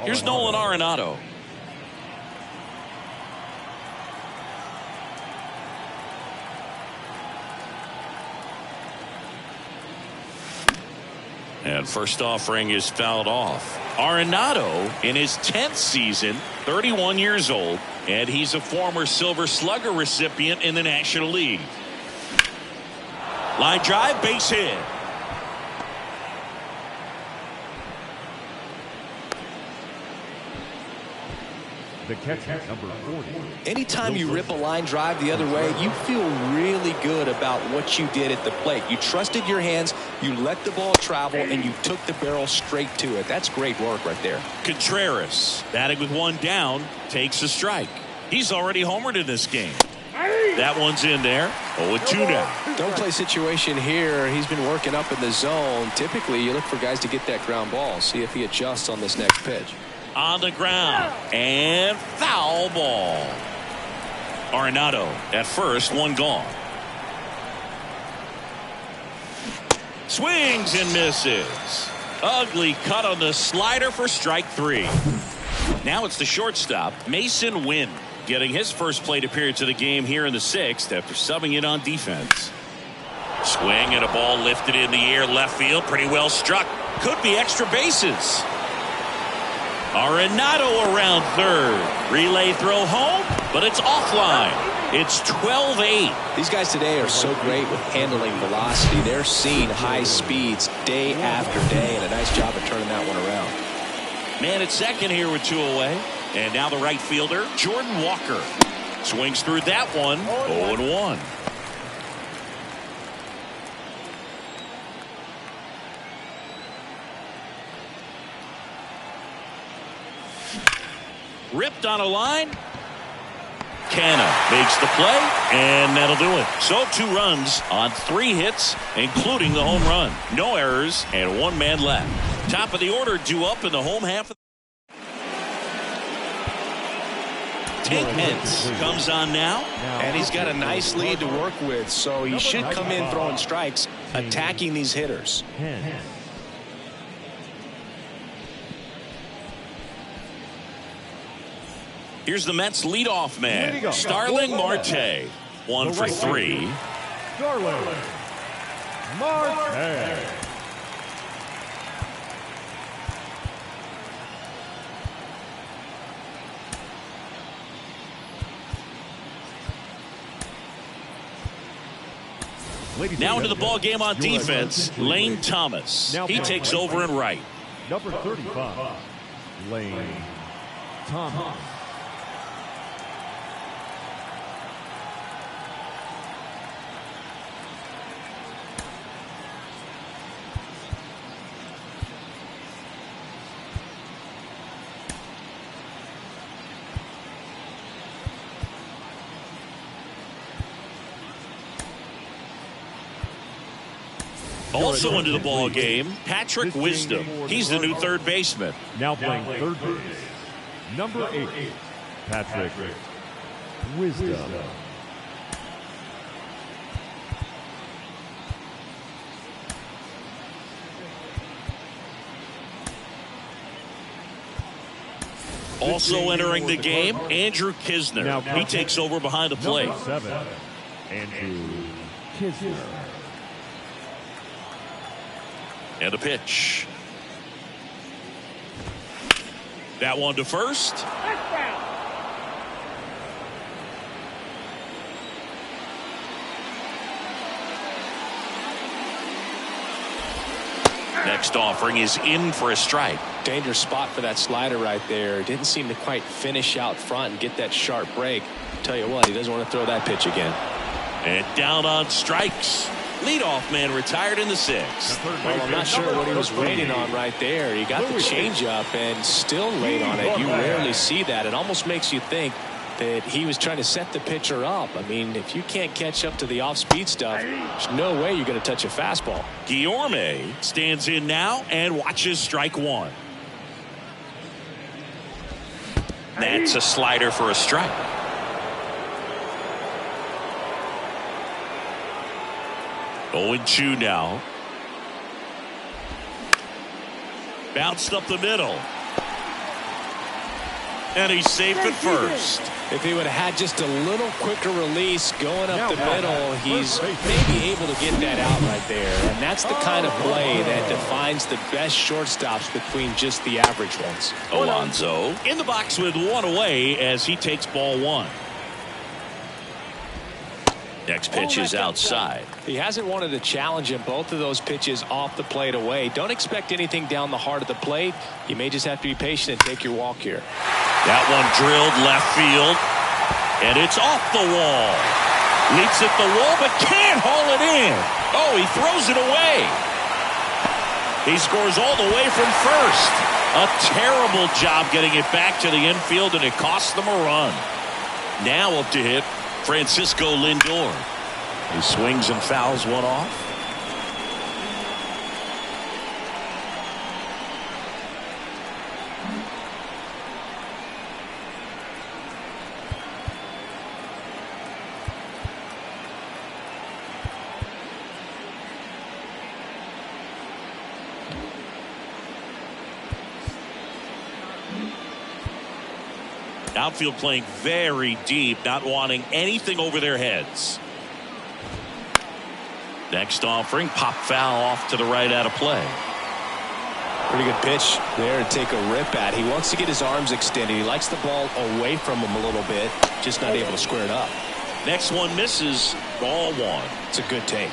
Here's Nolan Arenado. And first offering is fouled off. Arenado in his 10th season, 31 years old, and he's a former Silver Slugger recipient in the National League. Line drive, base hit. The catcher, number 40. Anytime you rip a line drive the other way, you feel really good about what you did at the plate. You trusted your hands, you let the ball travel, and you took the barrel straight to it. That's great work right there. Contreras, batting with one down, takes a strike. He's already homered in this game. That one's in there. 0-2 now. Don't play situation here. He's been working up in the zone. Typically, you look for guys to get that ground ball. See if he adjusts on this next pitch. On the ground, and foul ball. Arenado at first, one gone. Swings and misses. Ugly cut on the slider for strike three. Now it's the shortstop, Mason Wynn, getting his first plate appearance of the game here in the sixth after subbing in on defense. Swing and a ball lifted in the air left field, pretty well struck. Could be extra bases. Arenado around third. Relay throw home, but it's offline. It's 12-8. These guys today are so great with handling velocity. They're seeing high speeds day after day, and a nice job of turning that one around. Man at second here with two away. And now the right fielder, Jordan Walker. Swings through that one. 0-1. Ripped on a line. Canna makes the play, and that'll do it. So 2 runs on 3 hits, including the home run. No errors, and 1 man left. Top of the order due up in the home half. Tank Hentz comes on now. And he's got a nice lead to work with, so he should come in throwing strikes, attacking these hitters. Here's the Mets leadoff man, Starling Marte. 1 for 3. Starling Marte. Now into the ball game on defense, Lane Thomas. He takes over in right. Number 35, Lane Thomas. Also into the ball game, Patrick Wisdom. He's the new third baseman. Now playing third base, number 8, Patrick Wisdom. Also entering the game, Andrew Kisner. He takes over behind the plate. Number 7, Andrew Kisner. And a pitch. That one to first. Next offering is in for a strike. Dangerous spot for that slider right there. Didn't seem to quite finish out front and get that sharp break. Tell you what, he doesn't want to throw that pitch again. And down on strikes. Leadoff man retired in the 6th. Well, I'm not sure what he was waiting on right there. He got the changeup and still laid on it. You rarely see that. It almost makes you think that he was trying to set the pitcher up. I mean, if you can't catch up to the off-speed stuff, there's no way you're going to touch a fastball. Guillorme stands in now and watches strike one. That's a slider for a strike. Oh, and 2 now. Bounced up the middle. And he's safe at first. If he would have had just a little quicker release going up the middle, he's maybe able to get that out right there. And that's the kind of play that defines the best shortstops between just the average ones. Alonso in the box with one away as he takes ball 1. Next pitch is outside. He hasn't wanted a challenge in both of those pitches off the plate away. Don't expect anything down the heart of the plate. You may just have to be patient and take your walk here. That one drilled left field, and it's off the wall. Leaps at the wall, but can't haul it in. Oh, he throws it away. He scores all the way from first. A terrible job getting it back to the infield, and it costs them a run. Now up to hit Francisco Lindor. He swings and fouls one off. Outfield playing very deep, not wanting anything over their heads. Next offering, pop foul off to the right out of play. Pretty good pitch there to take a rip at. He wants to get his arms extended. He likes the ball away from him a little bit, just not able to square it up. Next one misses, ball 1. It's a good take.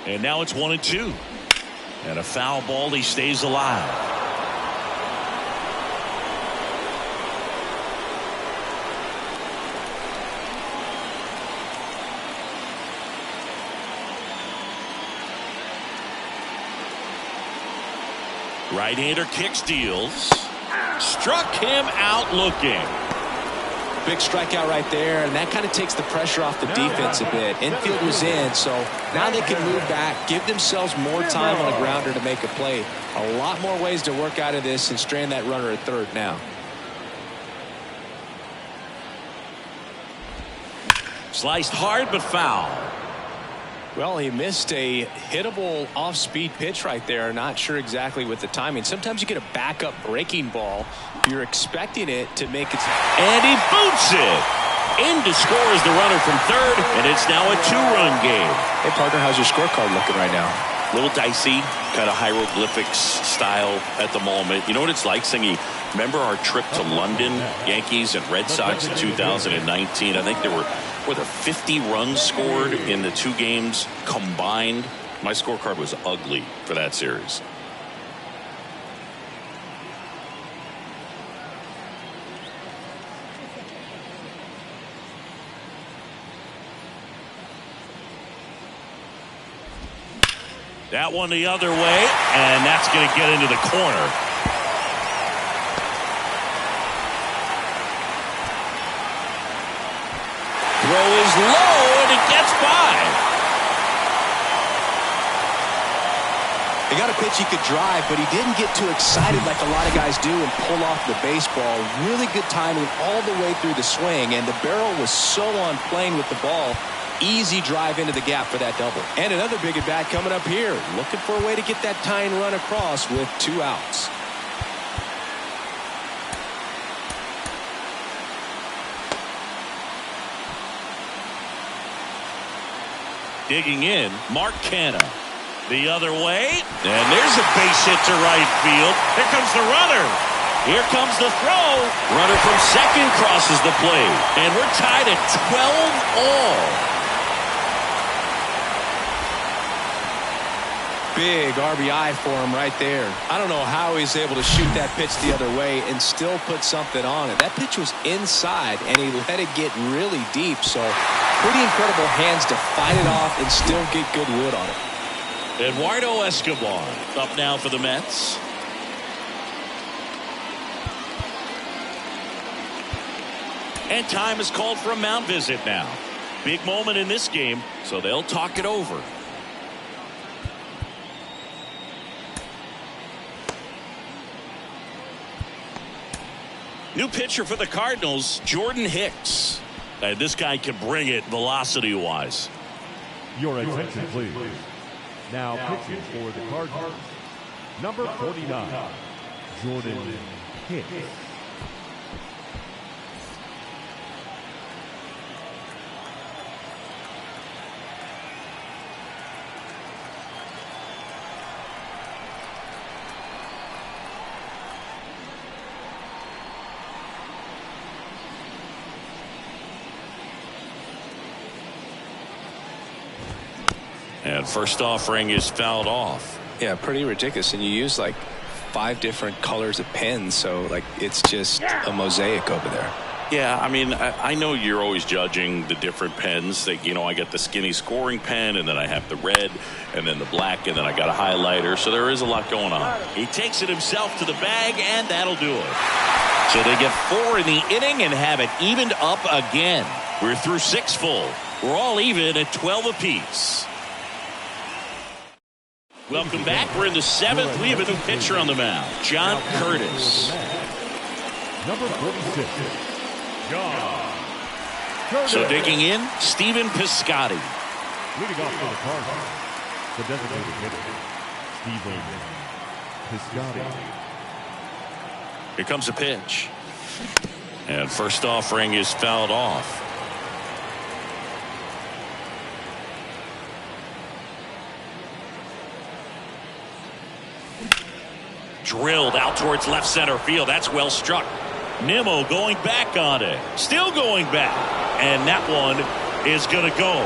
And now it's 1-2. And a foul ball. He stays alive. Right-hander kicks, deals. Struck him out looking. Big strikeout right there, and that kind of takes the pressure off the defense a bit. Infield was in, so now they can move back, give themselves more time on a grounder to make a play. A lot more ways to work out of this and strand that runner at third now. Sliced hard but foul. Well, he missed a hittable off-speed pitch right there. Not sure exactly with the timing. Sometimes you get a backup breaking ball. You're expecting it to make it. And he boots it. In to score is the runner from third, and it's now a 2-run game. Hey, partner, how's your scorecard looking right now? A little dicey, kind of hieroglyphics style at the moment. You know what it's like, Singy? Remember our trip to London, Yankees and Red Sox in 2019? I think there were 50 runs scored in the 2 games combined. My scorecard was ugly for that series. That one the other way, and that's going to get into the corner. Throw is low, and it gets by. He got a pitch he could drive, but he didn't get too excited like a lot of guys do and pull off the baseball. Really good timing all the way through the swing, and the barrel was so on plane with the ball. Easy drive into the gap for that double. And another big at bat coming up here. Looking for a way to get that tying run across with 2 outs. Digging in, Mark Canha. The other way, and there's a base hit to right field. Here comes the runner. Here comes the throw. Runner from second crosses the plate. And we're tied at 12 all. Big RBI for him right there. I don't know how he's able to shoot that pitch the other way and still put something on it. That pitch was inside, and he let it get really deep. So pretty incredible hands to fight it off and still get good wood on it. Eduardo Escobar up now for the Mets. And time is called for a mound visit now. Big moment in this game, so they'll talk it over. New pitcher for the Cardinals, Jordan Hicks. And this guy can bring it velocity-wise. Your attention, please. Now pitching for the Cardinals, number 49, Jordan Hicks. And first offering is fouled off. Yeah, pretty ridiculous. And you use like 5 different colors of pens, so like it's just a mosaic over there. Yeah, I mean, I know you're always judging the different pens. That, you know, I get the skinny scoring pen, and then I have the red, and then the black, and then I got a highlighter. So there is a lot going on. He takes it himself to the bag, and that'll do it. So they get 4 in the inning and have it evened up again. We're through 6 full. We're all even at 12 apiece. Welcome back. We're in the 7th. We have a new pitcher on the mound, John Curtis. Number 46, John Curtis. So digging in, Stephen Piscotty. Leading off for the Cardinals, the designated hitter, Stephen Piscotty. Here comes a pitch. And first offering is fouled off. Drilled out towards left center field. That's well struck. Nimmo going back on it. Still going back. And that one is going to go.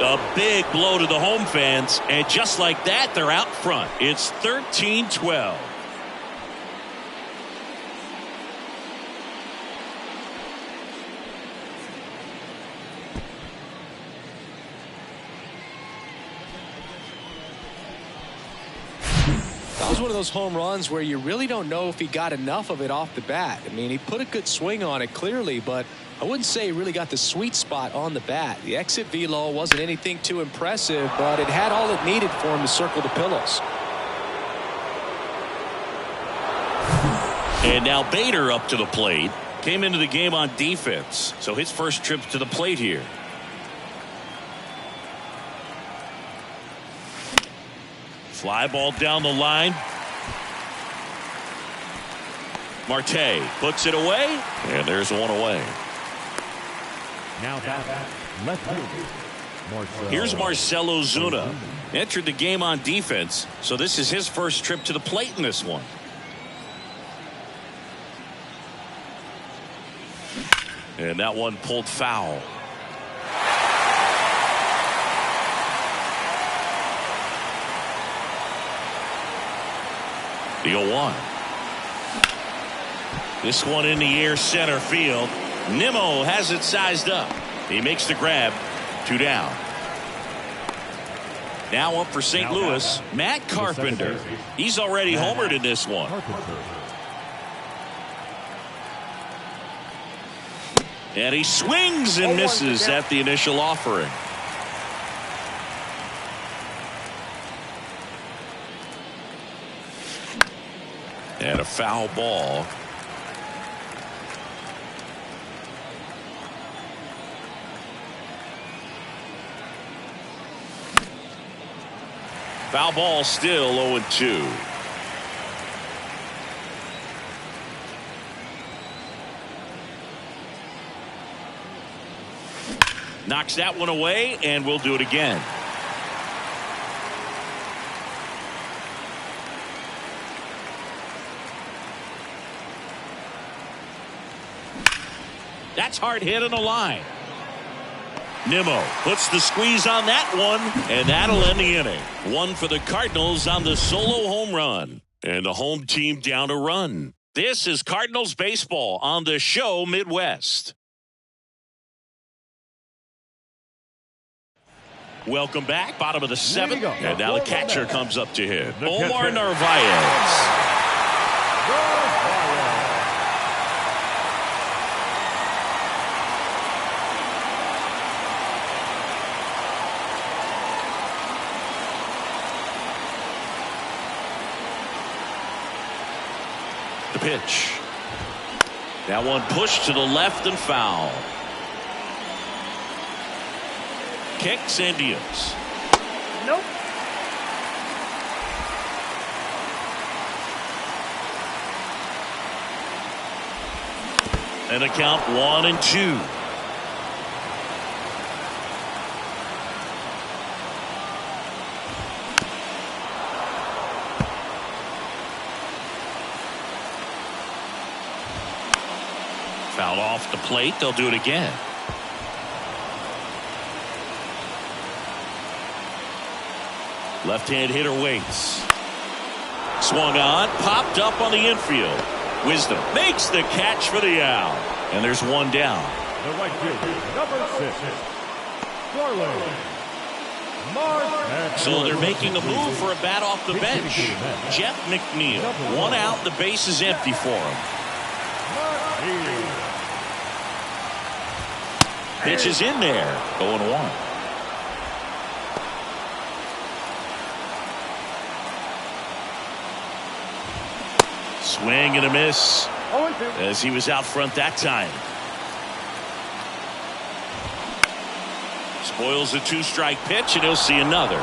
A big blow to the home fans. And just like that, they're out front. It's 13-12. was one of those home runs where you really don't know if he got enough of it off the bat. I mean, he put a good swing on it clearly, but I wouldn't say he really got the sweet spot on the bat. The exit velo wasn't anything too impressive, but it had all it needed for him to circle the pillows. And now Bader up to the plate. Came into the game on defense, so his first trip to the plate here. Fly ball down the line. Marte puts it away, and there's one away. Now back, left field. Here's Marcell Ozuna. Entered the game on defense, so this is his first trip to the plate in this one. And that one pulled foul. The 0-1. This one in the air center field. Nimmo has it sized up. He makes the grab. 2 down. Now up for St. Louis, Matt Carpenter. He's already homered in this one. And he swings and misses at the initial offering. And a foul ball. Foul ball, still 0-2. Knocks that one away, and we'll do it again. That's hard hit on the line. Nimmo puts the squeeze on that one, and that'll end the inning. One for the Cardinals on the solo home run, and the home team down a run. This is Cardinals baseball on the show Midwest. Welcome back. Bottom of the 7th. And now the catcher comes up to hit. Omar Narvaez. The pitch. That one pushed to the left and foul. Kicks and deals. Nope. And a count 1-2. Foul off the plate. They'll do it again. Left-hand hitter waits. Swung on, popped up on the infield. Wisdom makes the catch for the out. And there's one down. The right fielder, number 6, Darling. So they're making a move for a bat off the bench. Jeff McNeil. One out, the base is empty for him. Pitch is in there. 0-1. Swing and a miss as he was out front that time. Spoils a 2-strike pitch, and he'll see another.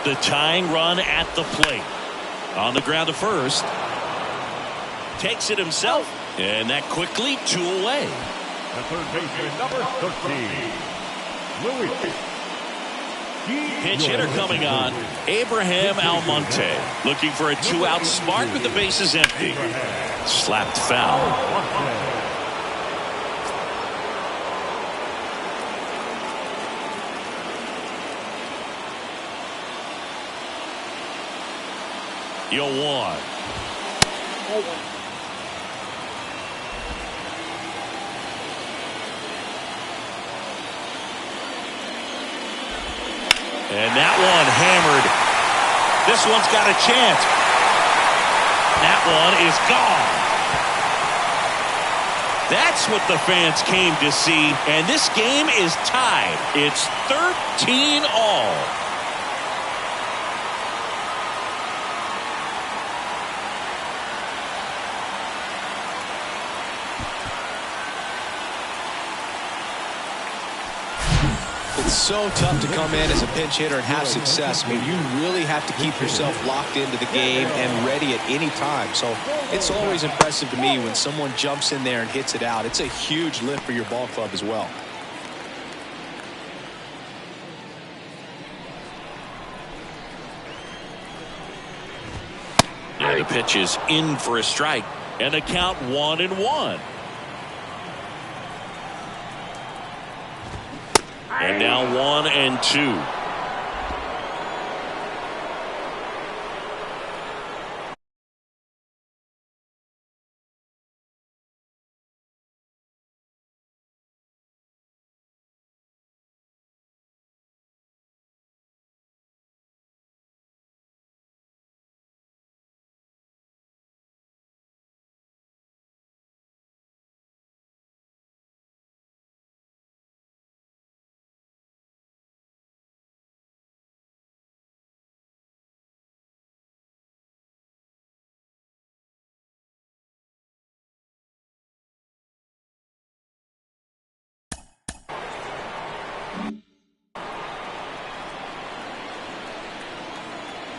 The tying run at the plate. On the ground to first. Takes it himself, and that quickly 2 away. The third baseman, number 13, Louis. Pinch hitter coming on, Abraham Almonte. Looking for a 2-out spark with the bases empty. Slapped foul. 0-1. And that one hammered. The This one's got a chance. That one is gone. That's what the fans came to see, and this game is tied. It's 13-all. It's so tough to come in as a pinch hitter and have success. I mean, you really have to keep yourself locked into the game and ready at any time. So it's always impressive to me when someone jumps in there and hits it out. It's a huge lift for your ball club as well. Yeah, the pitch is in for a strike, and the count 1-1. And now 1-2.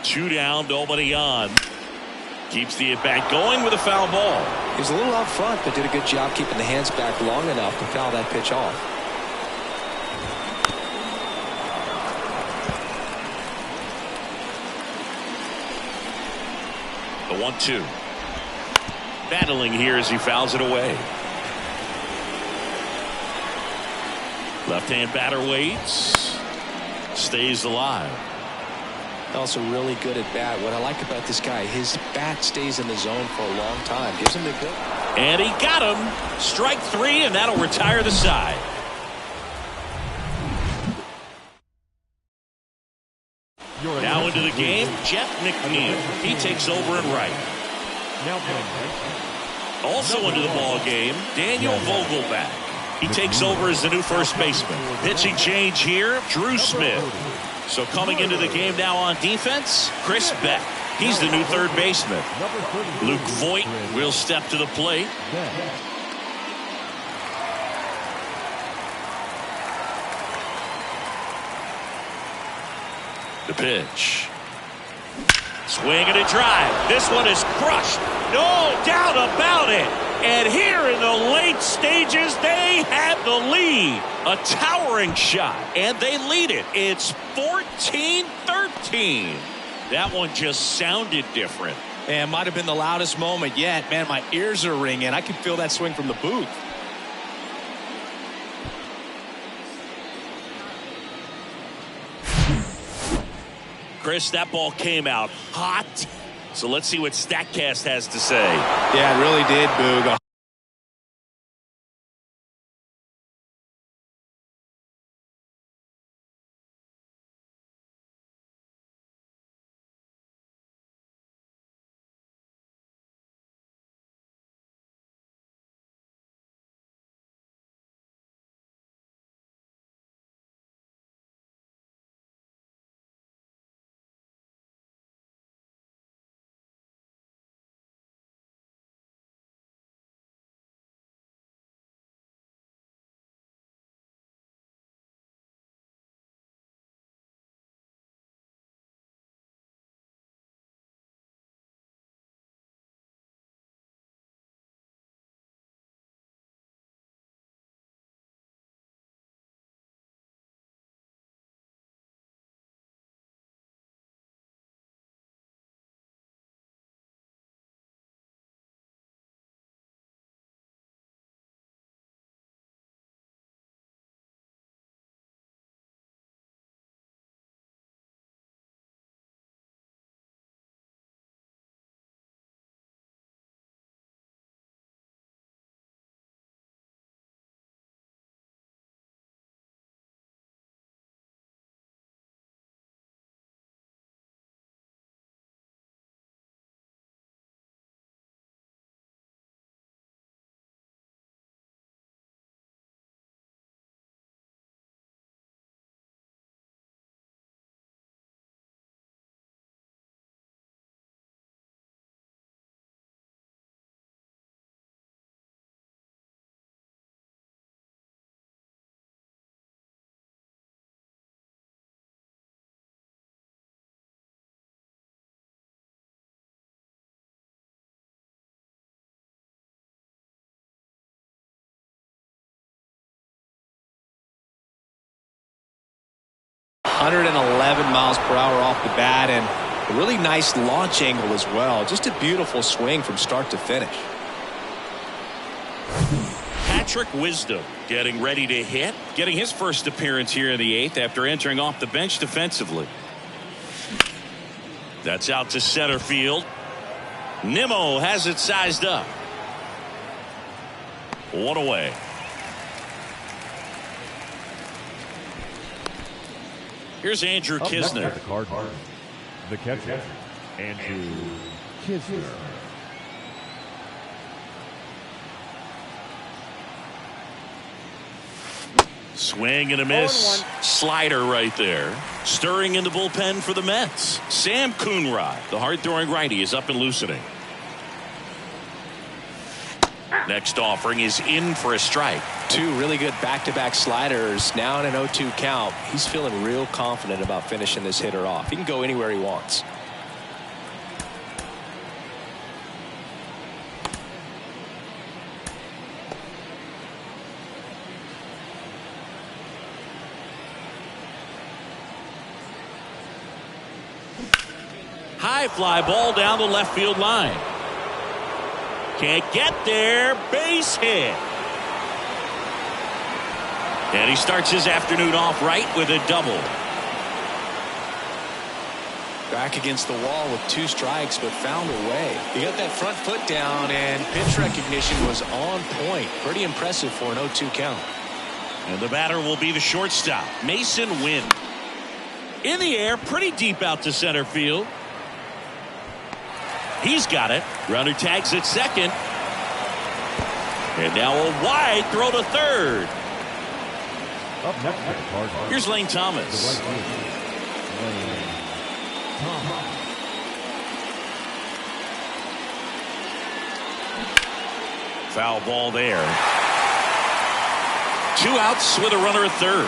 Two down, nobody on. Keeps the at-bat going with a foul ball. He was a little out front, but did a good job keeping the hands back long enough to foul that pitch off. The 1-2. Battling here as he fouls it away. Left-hand batter waits. Stays alive. Also really good at bat. What I like about this guy, his bat stays in the zone for a long time. Gives him the good. And he got him. Strike 3, and that'll retire the side. Now into the game, Jeff McNeil. He takes over in right. Also into the ball game, Daniel Vogelback. He takes over as the new first baseman. Pitching change here, Drew Smith. So coming into the game now on defense, Chris Beck. He's the new third baseman. Luke Voigt will step to the plate. The pitch. Swing and a drive. This one is crushed. No doubt about it. And here in the late stages, they have the lead. A towering shot, and they lead it. It's 14-13. That one just sounded different. And might have been the loudest moment yet. Man, my ears are ringing. I can feel that swing from the booth. Chris, that ball came out hot. So let's see what StatCast has to say. Yeah, it really did, Boog. 111 miles per hour off the bat, and a really nice launch angle as well. Just a beautiful swing from start to finish. Patrick Wisdom getting ready to hit, getting his first appearance here in the 8th after entering off the bench defensively. That's out to center field. Nimmo has it sized up. 1 away. Here's Andrew Kisner. The catcher, Andrew Kisner. Swing and a miss. Slider right there. Stirring in the bullpen for the Mets. Sam Coonrod, the hard-throwing righty, is up and loosening. Next offering is in for a strike. 2 really good back-to-back sliders. Now in an 0-2 count. He's feeling real confident about finishing this hitter off. He can go anywhere he wants. High fly ball down the left field line. Can't get there. Base hit. And he starts his afternoon off right with a double. Back against the wall with 2 strikes, but found a way. He got that front foot down, and pitch recognition was on point. Pretty impressive for an 0-2 count. And the batter will be the shortstop, Mason Wynn. In the air, pretty deep out to center field. He's got it. Runner tags at second. And now a wide throw to third. Up next for the Cardinals. Here's Lane Thomas. Foul ball there. 2 outs with a runner at third.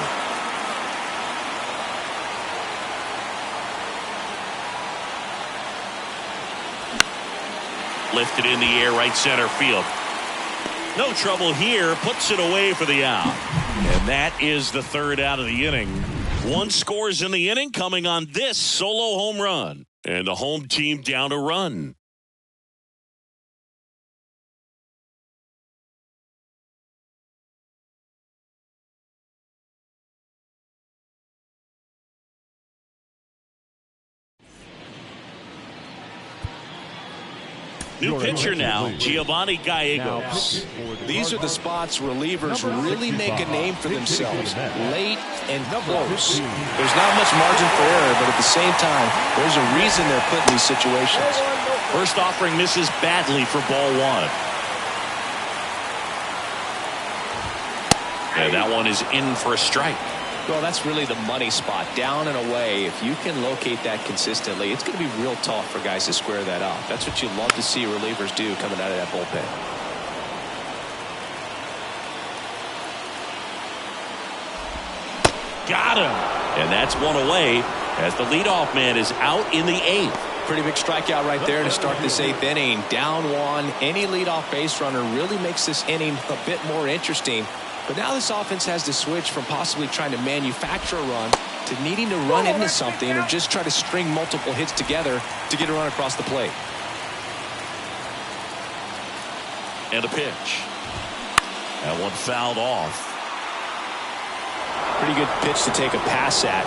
Lifted in the air, right center field. No trouble here. Puts it away for the out. And that is the 3rd out of the inning. 1 scores in the inning, coming on this solo home run. And the home team down a run. New pitcher now, Giovanni Gallegos. These are the spots relievers really make a name for themselves. Late and close. There's not much margin for error, but at the same time, there's a reason they're put in these situations. First offering misses badly for ball 1. And that one is in for a strike. Well, that's really the money spot, down and away. If you can locate that consistently, it's going to be real tough for guys to square that up. That's what you love to see relievers do coming out of that bullpen. Got him. And that's 1 away as the leadoff man is out in the 8th. Pretty big strikeout right there to start this 8th inning. Down 1. Any leadoff base runner really makes this inning a bit more interesting. But now this offense has to switch from possibly trying to manufacture a run to needing to run into something or just try to string multiple hits together to get a run across the plate. And a pitch. That one fouled off. Pretty good pitch to take a pass at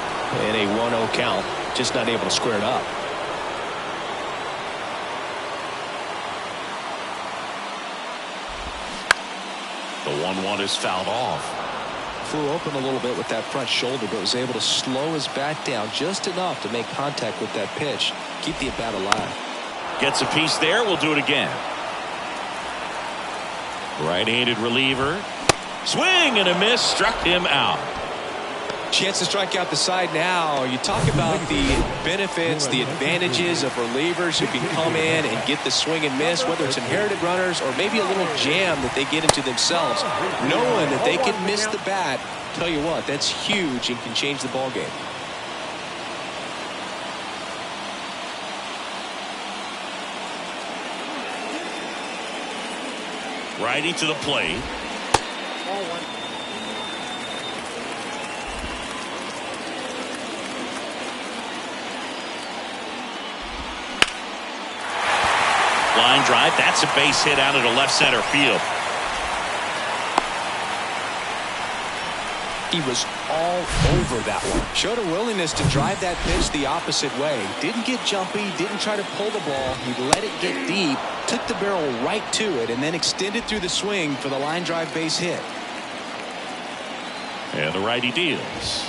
in a 1-0 count. Just not able to square it up. The 1-1 is fouled off. Flew open a little bit with that front shoulder, but was able to slow his bat down just enough to make contact with that pitch. Keep the at-bat alive. Gets a piece there. We'll do it again. Right-handed reliever. Swing and a miss. Struck him out. Chance to strike out the side now. You talk about the benefits, the advantages of relievers who can come in and get the swing and miss, whether it's inherited runners or maybe a little jam that they get into themselves. Knowing that they can miss the bat, tell you what, that's huge and can change the ball game. Righty to the plate. Line drive. That's a base hit out into left center field. He was all over that one. Showed a willingness to drive that pitch the opposite way. Didn't get jumpy, didn't try to pull the ball. He let it get deep, took the barrel right to it, and then extended through the swing for the line drive base hit. And the righty deals.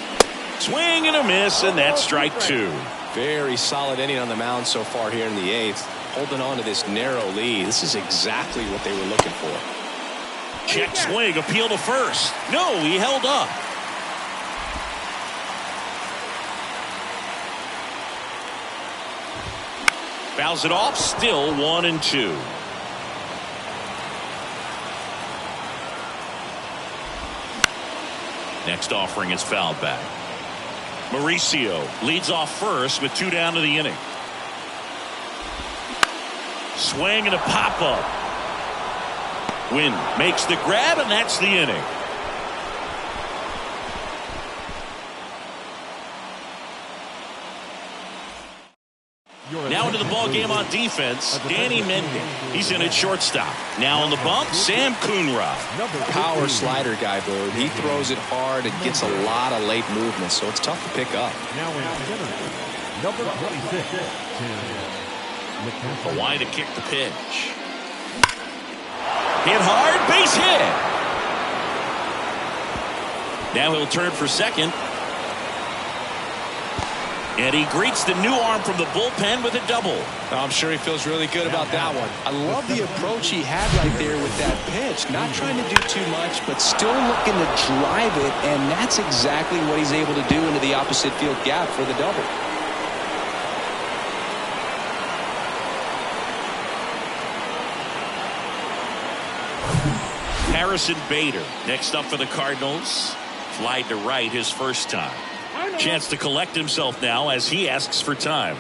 Swing and a miss, and that's strike two. Very solid inning on the mound so far here in the eighth. Holding on to this narrow lead. This is exactly what they were looking for. Check swing, appeal to first. No, he held up. Fouls it off, still 1-2. Next offering is fouled back. Mauricio leads off first with 2 down to the inning. Swing and a pop-up. Wynn makes the grab, and that's the inning. Now into the ball game on defense, Danny Mending. He's in at shortstop. Now on the bump, Sam Coonrod. Power slider guy, Boog. He throws it hard and gets a lot of late movement, so it's tough to pick up. Now in center, number 26, Tim. Hawaii to kick the pitch. Hit hard, base hit. Now he'll turn for second. And he greets the new arm from the bullpen with a double. I'm sure he feels really good about that one. I love the approach he had right there with that pitch. Not trying to do too much, but still looking to drive it, and that's exactly what he's able to do into the opposite field gap for the double. Harrison Bader next up for the Cardinals. Flied to right his first time. Chance to collect himself now as he asks for time.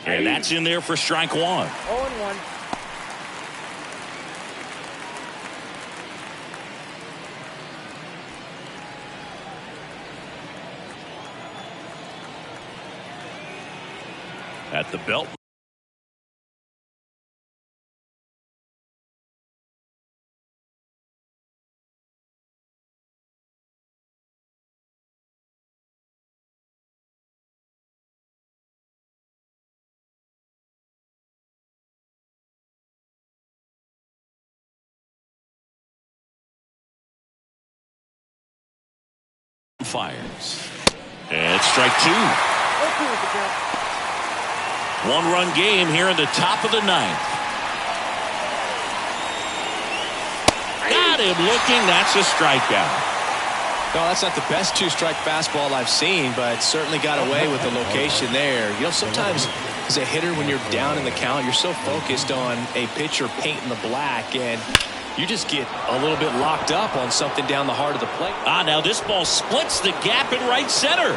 And that's in there for strike one. 0-1. At the belt. Fires. And strike two. 1-run game here in the top of the ninth. Got him looking. That's a strikeout. No, that's not the best two-strike fastball I've seen, but certainly got away with the location there. You know, sometimes as a hitter, when you're down in the count, you're so focused on a pitcher painting the black, and you just get a little bit locked up on something down the heart of the plate. Now this ball splits the gap in right center.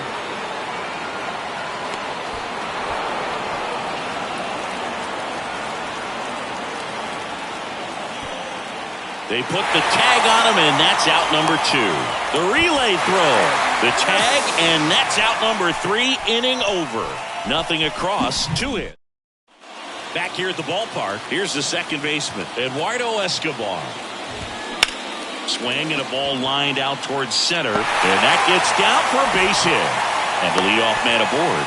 They put the tag on him, and that's out number 2. The relay throw, the tag, and that's out number 3. Inning over. Nothing across, 2 hits. Back here at the ballpark, here's the second baseman, Eduardo Escobar. Swing and a ball lined out towards center, and that gets down for a base hit. And the leadoff man aboard.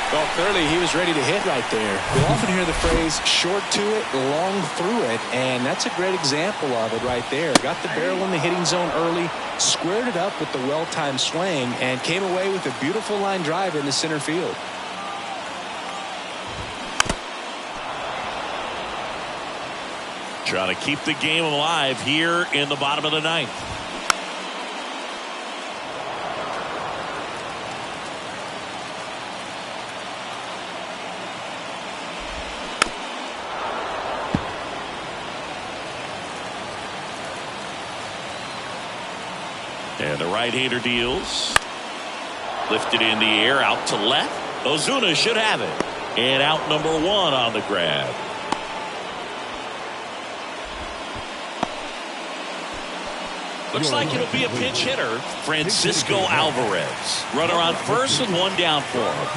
Well, clearly he was ready to hit right there. We often hear the phrase short to it, long through it, and that's a great example of it right there. Got the barrel in the hitting zone early, squared it up with the well-timed swing, and came away with a beautiful line drive into center field. Trying to keep the game alive here in the bottom of the ninth. And the right-hander deals. Lifted in the air, out to left. Ozuna should have it. And out number one on the grab. Looks like it'll be a pinch hitter, Francisco Alvarez. Runner on first with one down for him.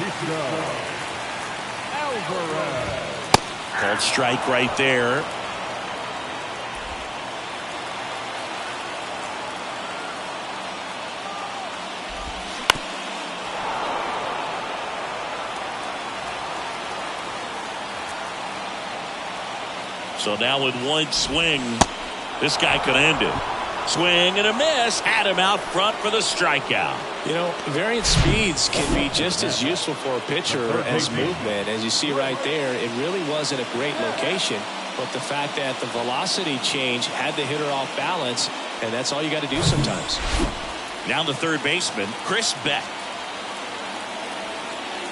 Called strike right there. So now with one swing, this guy could end it. Swing and a miss. Had him out front for the strikeout. You know, variant speeds can be just as useful for a pitcher as movement. As you see right there, it really wasn't a great location. But the fact that the velocity change had the hitter off balance, and that's all you got to do sometimes. Now the third baseman, Chris Beck.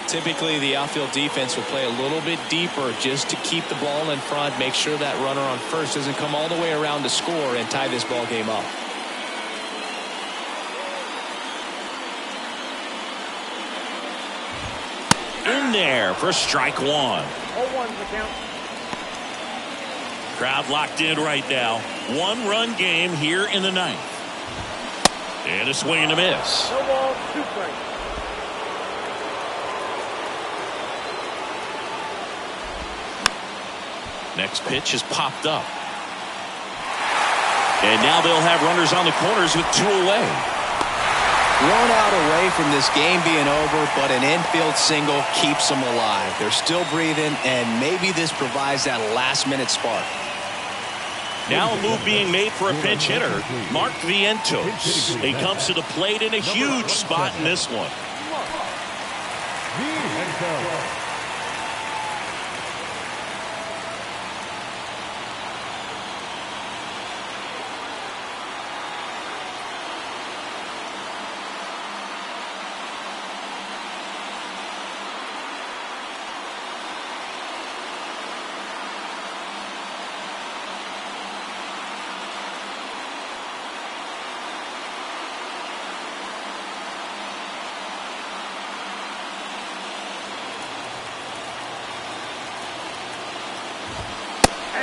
Typically, the outfield defense would play a little bit deeper just to keep the ball in front, make sure that runner on first doesn't come all the way around to score and tie this ball game up. In there for strike one. 0-1 the count. Crowd locked in right now. One-run game here in the ninth. And a swing and a miss. No ball, 2 strikes. Next pitch is popped up. And now they'll have runners on the corners with 2 away. 1 out away from this game being over, but an infield single keeps them alive. They're still breathing, and maybe this provides that last-minute spark. Now a move being made for a pinch hitter, Mark Vientos. He comes to the plate in a huge spot in this one.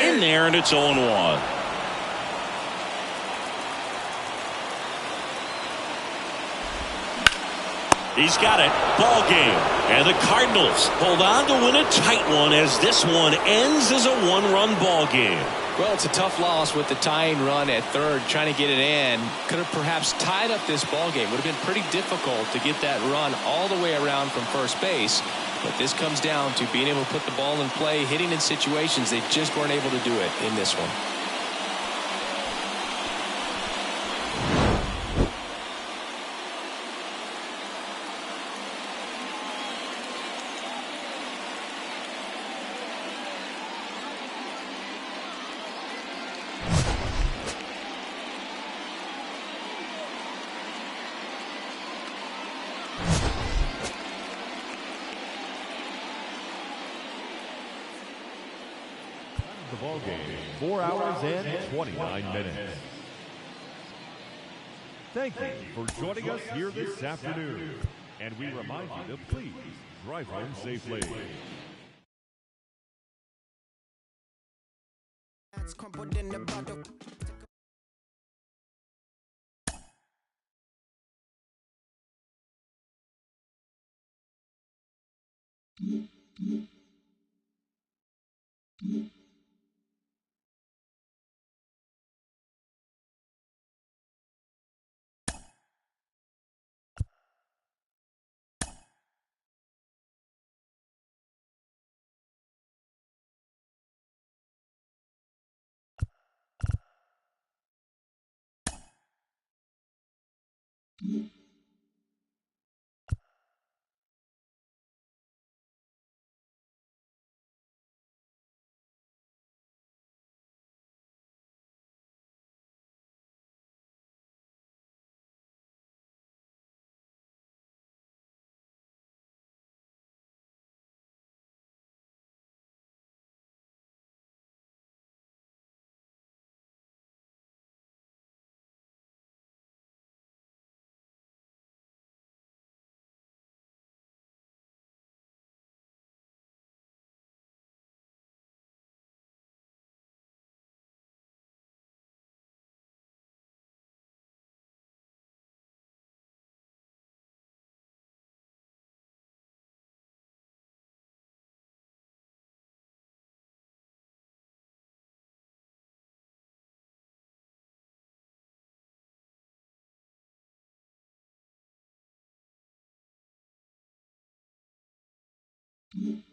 In there, and it's 0-1. He's got it. Ball game. And the Cardinals hold on to win a tight one as this one ends as a 1-run ball game. Well, it's a tough loss with the tying run at third, trying to get it in. Could have perhaps tied up this ball game. Would have been pretty difficult to get that run all the way around from first base. But this comes down to being able to put the ball in play, hitting in situations they just weren't able to do it in this one. The ball game, 4 hours and 29 minutes. Thank you for joining us here this afternoon. And we remind you to please drive home safely. Crumpled in the bottle. Mm-hmm.